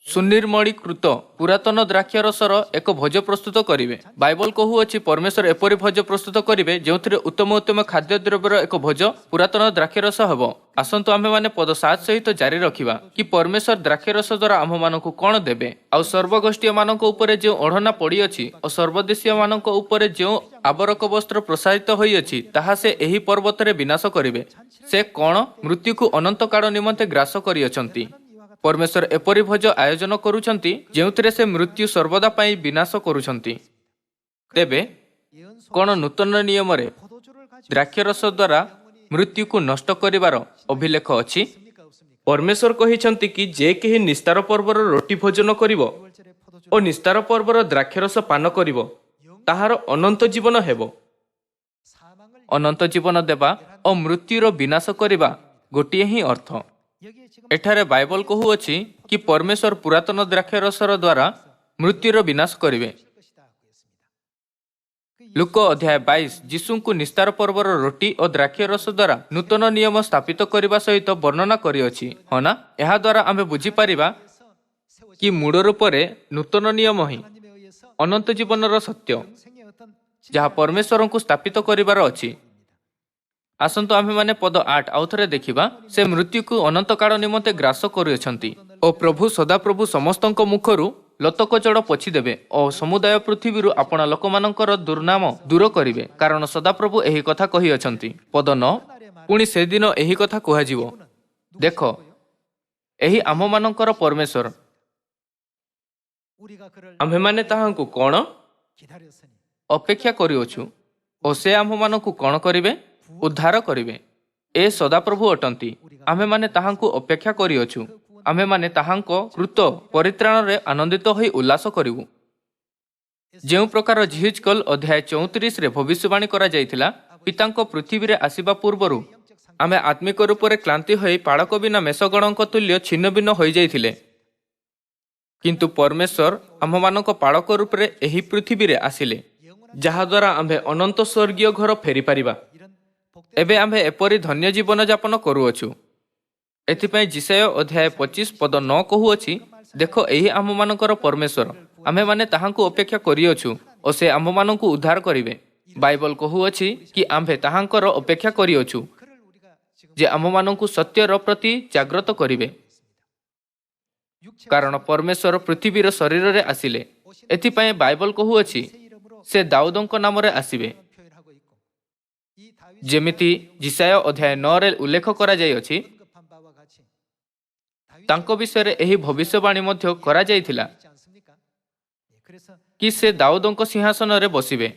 ସୁନିର୍ମଳୀକୃତ ପୁରାତନ ଦ୍ରାକ୍ଷରସର ଏକ ଭୋଜ ପ୍ରସ୍ତୁତ କରିବେ। ବାଇବଲ କହୁଅଛି ପରମେଶ୍ୱର ଏପରି ଭୋଜ ପ୍ରସ୍ତୁତ କରିବେ ଯେଉଁଥିରେ ଉତ୍ତମ ଉତ୍ତମ ଖାଦ୍ୟଦ୍ରବ୍ୟର ଏକ ଭୋଜ, ପୁରାତନ ଦ୍ରାକ୍ଷରସ ହେବ। ଆସନ୍ତୁ ଆମେମାନେ ପଦ 7 ସହିତ ଜାରି ରଖିବା କି ପରମେଶ୍ୱର ଦ୍ରାକ୍ଷରସ ଦ୍ୱାରା ଆମ୍ଭମାନଙ୍କୁ କ'ଣ ଦେବେ। ଆଉ ସର୍ବଗୋଷ୍ଠୀୟମାନଙ୍କ ଉପରେ ଯେଉଁ ଓଢ଼ଣା ପଡ଼ିଅଛି ଓ ସର୍ବଦେଶୀୟମାନଙ୍କ ଉପରେ ଯେଉଁ ଆବରକ ବସ୍ତ୍ର ପ୍ରସାରିତ ହୋଇଅଛି, ତାହା ସେ ଏହି ପର୍ବତରେ ବିନାଶ କରିବେ। ସେ କ'ଣ ମୃତ୍ୟୁକୁ ଅନନ୍ତକାଳ ନିମନ୍ତେ ଗ୍ରାସ କରିଅଛନ୍ତି। ପରମେଶ୍ୱର ଏପରି ଭୋଜ ଆୟୋଜନ କରୁଛନ୍ତି ଯେଉଁଥିରେ ସେ ମୃତ୍ୟୁ ସର୍ବଦା ପାଇଁ ବିନାଶ କରୁଛନ୍ତି। ତେବେ 예언 କ'ଣ ନୂତନ ନିୟମରେ 포도주를 가지고 ଦ୍ରାକ୍ଷରସ ଦ୍ୱାରା ମୃତ୍ୟୁକୁ ନଷ୍ଟ କରିବାର ଅଭିଲେଖ ଅଛି? 있습니까 없습니까? ପରମେଶ୍ୱର କହିଛନ୍ତି କି ଯେ କେହି ନିସ୍ତାର ପର୍ବର ରୋଟି ଭୋଜନ କରିବ 6월절에 포도주 ଓ ନିସ୍ତାର ପର୍ବର ଦ୍ରାକ୍ଷରସ ପାନ କରିବ, ତାହାର ଅନନ୍ତ ଜୀବନ ହେବ। 사망을 ଅନନ୍ତ ଜୀବନ ଦେବା ଓ ମୃତ୍ୟୁର ବିନାଶ କରିବା ଗୋଟିଏ ହିଁ ଅର୍ଥ। 여기에 지금 ଏଠାରେ ବାଇବଲ କହୁଅଛି କି ପରମେଶ୍ୱର ପୁରାତନ ଦ୍ରାକ୍ଷରସର ଦ୍ୱାରା ମୃତ୍ୟୁର ବିନାଶ କରିବେ। 칠 것이다고 했습니다. ଲୁକ ଅଧ୍ୟାୟ 22 ଯୀଶୁଙ୍କୁ ନିସ୍ତାର ପର୍ବର ରୋଟି ଓ ଦ୍ରାକ୍ଷରସ ଦ୍ୱାରା ନୂତନ ନିୟମ ସ୍ଥାପିତ କରିବା ସହିତ ବର୍ଣ୍ଣନା କରିଅଛି। ହଁ ନା? ଏହା ଦ୍ୱାରା ଆମେ ବୁଝିପାରିବା କି ମୂଳ ରୂପରେ ନୂତନ ନିୟମ ହିଁ 하나님에 의해서 ଅନନ୍ତ ଜୀବନର ସତ୍ୟ, 영생의 어떤 ଯାହା ପରମେଶ୍ୱରଙ୍କୁ ସ୍ଥାପିତ କରିବାର ଅଛି। ଆସନ୍ତୁ ଆମେମାନେ ପଦ 8 ଆଉଥରେ ଦେଖିବା। ସେ ମୃତ୍ୟୁକୁ ଅନନ୍ତକାଳ ନିମନ୍ତେ ଗ୍ରାସ କରୁଅଛନ୍ତି ଓ ପ୍ରଭୁ ସଦାପ୍ରଭୁ ସମସ୍ତଙ୍କ ମୁଖରୁ ଲୋତକଜଳ ପୋଛିଦେବେ ଓ ସମୁଦାୟ ପୃଥିବୀରୁ ଆପଣା ଲୋକମାନଙ୍କର ଦୁର୍ନାମ ଦୂର କରିବେ, କାରଣ ସଦାପ୍ରଭୁ ଏହି କଥା କହିଅଛନ୍ତି। ପଦ 9 ପୁଣି ସେଦିନ ଏହି କଥା କୁହାଯିବ, ଦେଖ, ଏହି ଆମ୍ଭମାନଙ୍କର ପରମେଶ୍ୱର, 우리가 그를 ଆମ୍ଭେମାନେ ତାହାଙ୍କୁ କ'ଣ 기다렸으니 ଅପେକ୍ଷା କରିଅଛୁ ଓ ସେ ଆମ୍ଭମାନଙ୍କୁ କ'ଣ କରିବେ? ଉଦ୍ଧାର କରିବେ। ଏ ସଦାପ୍ରଭୁ ଅଟନ୍ତି। ଆମ୍ଭେମାନେ ତାହାଙ୍କୁ ଅପେକ୍ଷା କରିଅଛୁ। ଆମ୍ଭେମାନେ ତାହାଙ୍କ କୃତ ପରିତ୍ରାଣରେ ଆନନ୍ଦିତ ହୋଇ ଉଲ୍ଲାସ କରିବୁ। ଯେଉଁ ପ୍ରକାର ଜିହିଜକଲ୍ ଅଧ୍ୟାୟ 34ରେ ଭବିଷ୍ୟବାଣୀ କରାଯାଇଥିଲା, ପିତାଙ୍କ ପୃଥିବୀରେ ଆସିବା ପୂର୍ବରୁ ଆମେ ଆତ୍ମିକ ରୂପରେ କ୍ଳାନ୍ତି ହୋଇ ପାଳକ ବିନା ମେଷଗଣଙ୍କ ତୁଲ୍ୟ ଛିନ୍ନଭିନ୍ନ ହୋଇଯାଇଥିଲେ। କିନ୍ତୁ ପରମେଶ୍ୱର ଆମ୍ଭମାନଙ୍କ ପାଳକ ରୂପରେ ଏହି ପୃଥିବୀରେ ଆସିଲେ, ଯାହାଦ୍ୱାରା ଆମ୍ଭେ ଅନନ୍ତ ସ୍ୱର୍ଗୀୟ ଘର ଫେରିପାରିବା। ଏବେ ଆମ୍ଭେ ଏପରି ଧନ୍ୟ ଜୀବନ ଯାପନ କରୁଅଛୁ। ଏଥିପାଇଁ ଯିଶାୟ ଅଧ୍ୟାୟ 25 ପଦ 9 କହୁଅଛି, ଦେଖ ଏହି ଆମ୍ଭମାନଙ୍କର ପରମେଶ୍ୱର, ଆମ୍ଭେମାନେ ତାହାଙ୍କୁ ଅପେକ୍ଷା କରିଅଛୁ ଓ ସେ ଆମ୍ଭମାନଙ୍କୁ ଉଦ୍ଧାର କରିବେ। ବାଇବଲ କହୁଅଛି କି ଆମ୍ଭେ ତାହାଙ୍କର ଅପେକ୍ଷା କରିଅଛୁ ଯେ ଆମ୍ଭମାନଙ୍କୁ ସତ୍ୟର ପ୍ରତି ଜାଗ୍ରତ କରିବେ, କାରଣ ପରମେଶ୍ୱର ପୃଥିବୀର ଶରୀରରେ ଆସିଲେ। ଏଥିପାଇଁ ବାଇବଲ କହୁଅଛି ସେ ଦାଉଦଙ୍କ ନାମରେ ଆସିବେ। ଯେମିତି ଯିଶାୟ ଅଧ୍ୟାୟ 9ରେ ଉଲ୍ଲେଖ କରାଯାଇଅଛି, ତାଙ୍କ ବିଷୟରେ ଏହି ଭବିଷ୍ୟବାଣୀ ମଧ୍ୟ କରାଯାଇଥିଲା କି ସେ ଦାଉଦଙ୍କ ସିଂହାସନରେ ବସିବେ।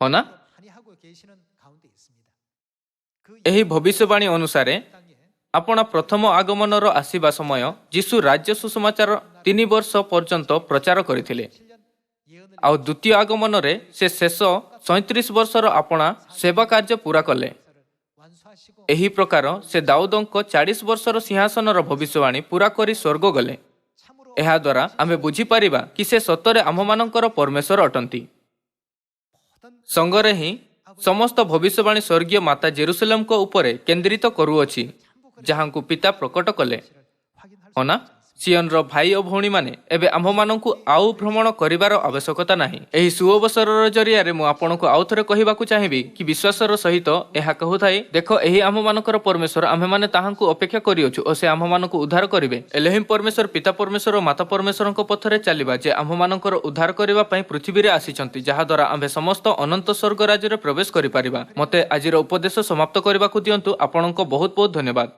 ହଁ ନା? ଏହି ଭବିଷ୍ୟବାଣୀ ଅନୁସାରେ ଆପଣ ପ୍ରଥମ ଆଗମନର ଆସିବା ସମୟ ଯୀଶୁ ରାଜ୍ୟ ସୁସମାଚାର 3 ବର୍ଷ ପର୍ଯ୍ୟନ୍ତ ପ୍ରଚାର କରିଥିଲେ, ଆଉ ଦ୍ୱିତୀୟ ଆଗମନରେ ସେ ଶେଷ 37 ବର୍ଷର ଆପଣା ସେବା କାର୍ଯ୍ୟ ପୂରା କଲେ। ଏହି ପ୍ରକାର ସେ ଦାଉଦଙ୍କ 40 ବର୍ଷର ସିଂହାସନର ଭବିଷ୍ୟବାଣୀ ପୂରା କରି ସ୍ୱର୍ଗ ଗଲେ। ଏହାଦ୍ୱାରା ଆମେ ବୁଝିପାରିବା କି ସେ ସତରେ ଆମ୍ଭମାନଙ୍କର ପରମେଶ୍ୱର ଅଟନ୍ତି। ସଙ୍ଗରେ ହିଁ ସମସ୍ତ ଭବିଷ୍ୟବାଣୀ ସ୍ୱର୍ଗୀୟ ମାତା ଜେରୁସାଲେମଙ୍କ ଉପରେ କେନ୍ଦ୍ରିତ କରୁଅଛି, ଯାହାଙ୍କୁ ପିତା ପ୍ରକଟ କଲେ। ହଁ ନା? ସିୟନର ଭାଇ ଓ ଭଉଣୀମାନେ ଏବେ ଆମ୍ଭମାନଙ୍କୁ ଆଉ ଭ୍ରମଣ କରିବାର ଆବଶ୍ୟକତା ନାହିଁ। ଏହି ସୁଅବସରର ଜରିଆରେ ମୁଁ ଆପଣଙ୍କୁ ଆଉ ଥରେ କହିବାକୁ ଚାହିଁବି କି ବିଶ୍ୱାସର ସହିତ ଏହା କହୁଥାଏ, ଦେଖ ଏହି ଆମ୍ଭମାନଙ୍କର ପରମେଶ୍ୱର, ଆମ୍ଭେମାନେ ତାହାଙ୍କୁ ଅପେକ୍ଷା କରିଅଛୁ ଓ ସେ ଆମ୍ଭମାନଙ୍କୁ ଉଦ୍ଧାର କରିବେ। ଏଲୋହିମ୍ ପରମେଶ୍ୱର, ପିତା ପରମେଶ୍ୱର ଓ ମାତା ପରମେଶ୍ୱରଙ୍କ ପଥରେ ଚାଲିବା, ଯେ ଆମ୍ଭମାନଙ୍କର ଉଦ୍ଧାର କରିବା ପାଇଁ ପୃଥିବୀରେ ଆସିଛନ୍ତି, ଯାହାଦ୍ୱାରା ଆମ୍ଭେ ସମସ୍ତ ଅନନ୍ତ ସ୍ୱର୍ଗ ରାଜ୍ୟରେ ପ୍ରବେଶ କରିପାରିବା। ମୋତେ ଆଜିର ଉପଦେଶ ସମାପ୍ତ କରିବାକୁ ଦିଅନ୍ତୁ। ଆପଣଙ୍କ ବହୁତ ବହୁତ ଧନ୍ୟବାଦ।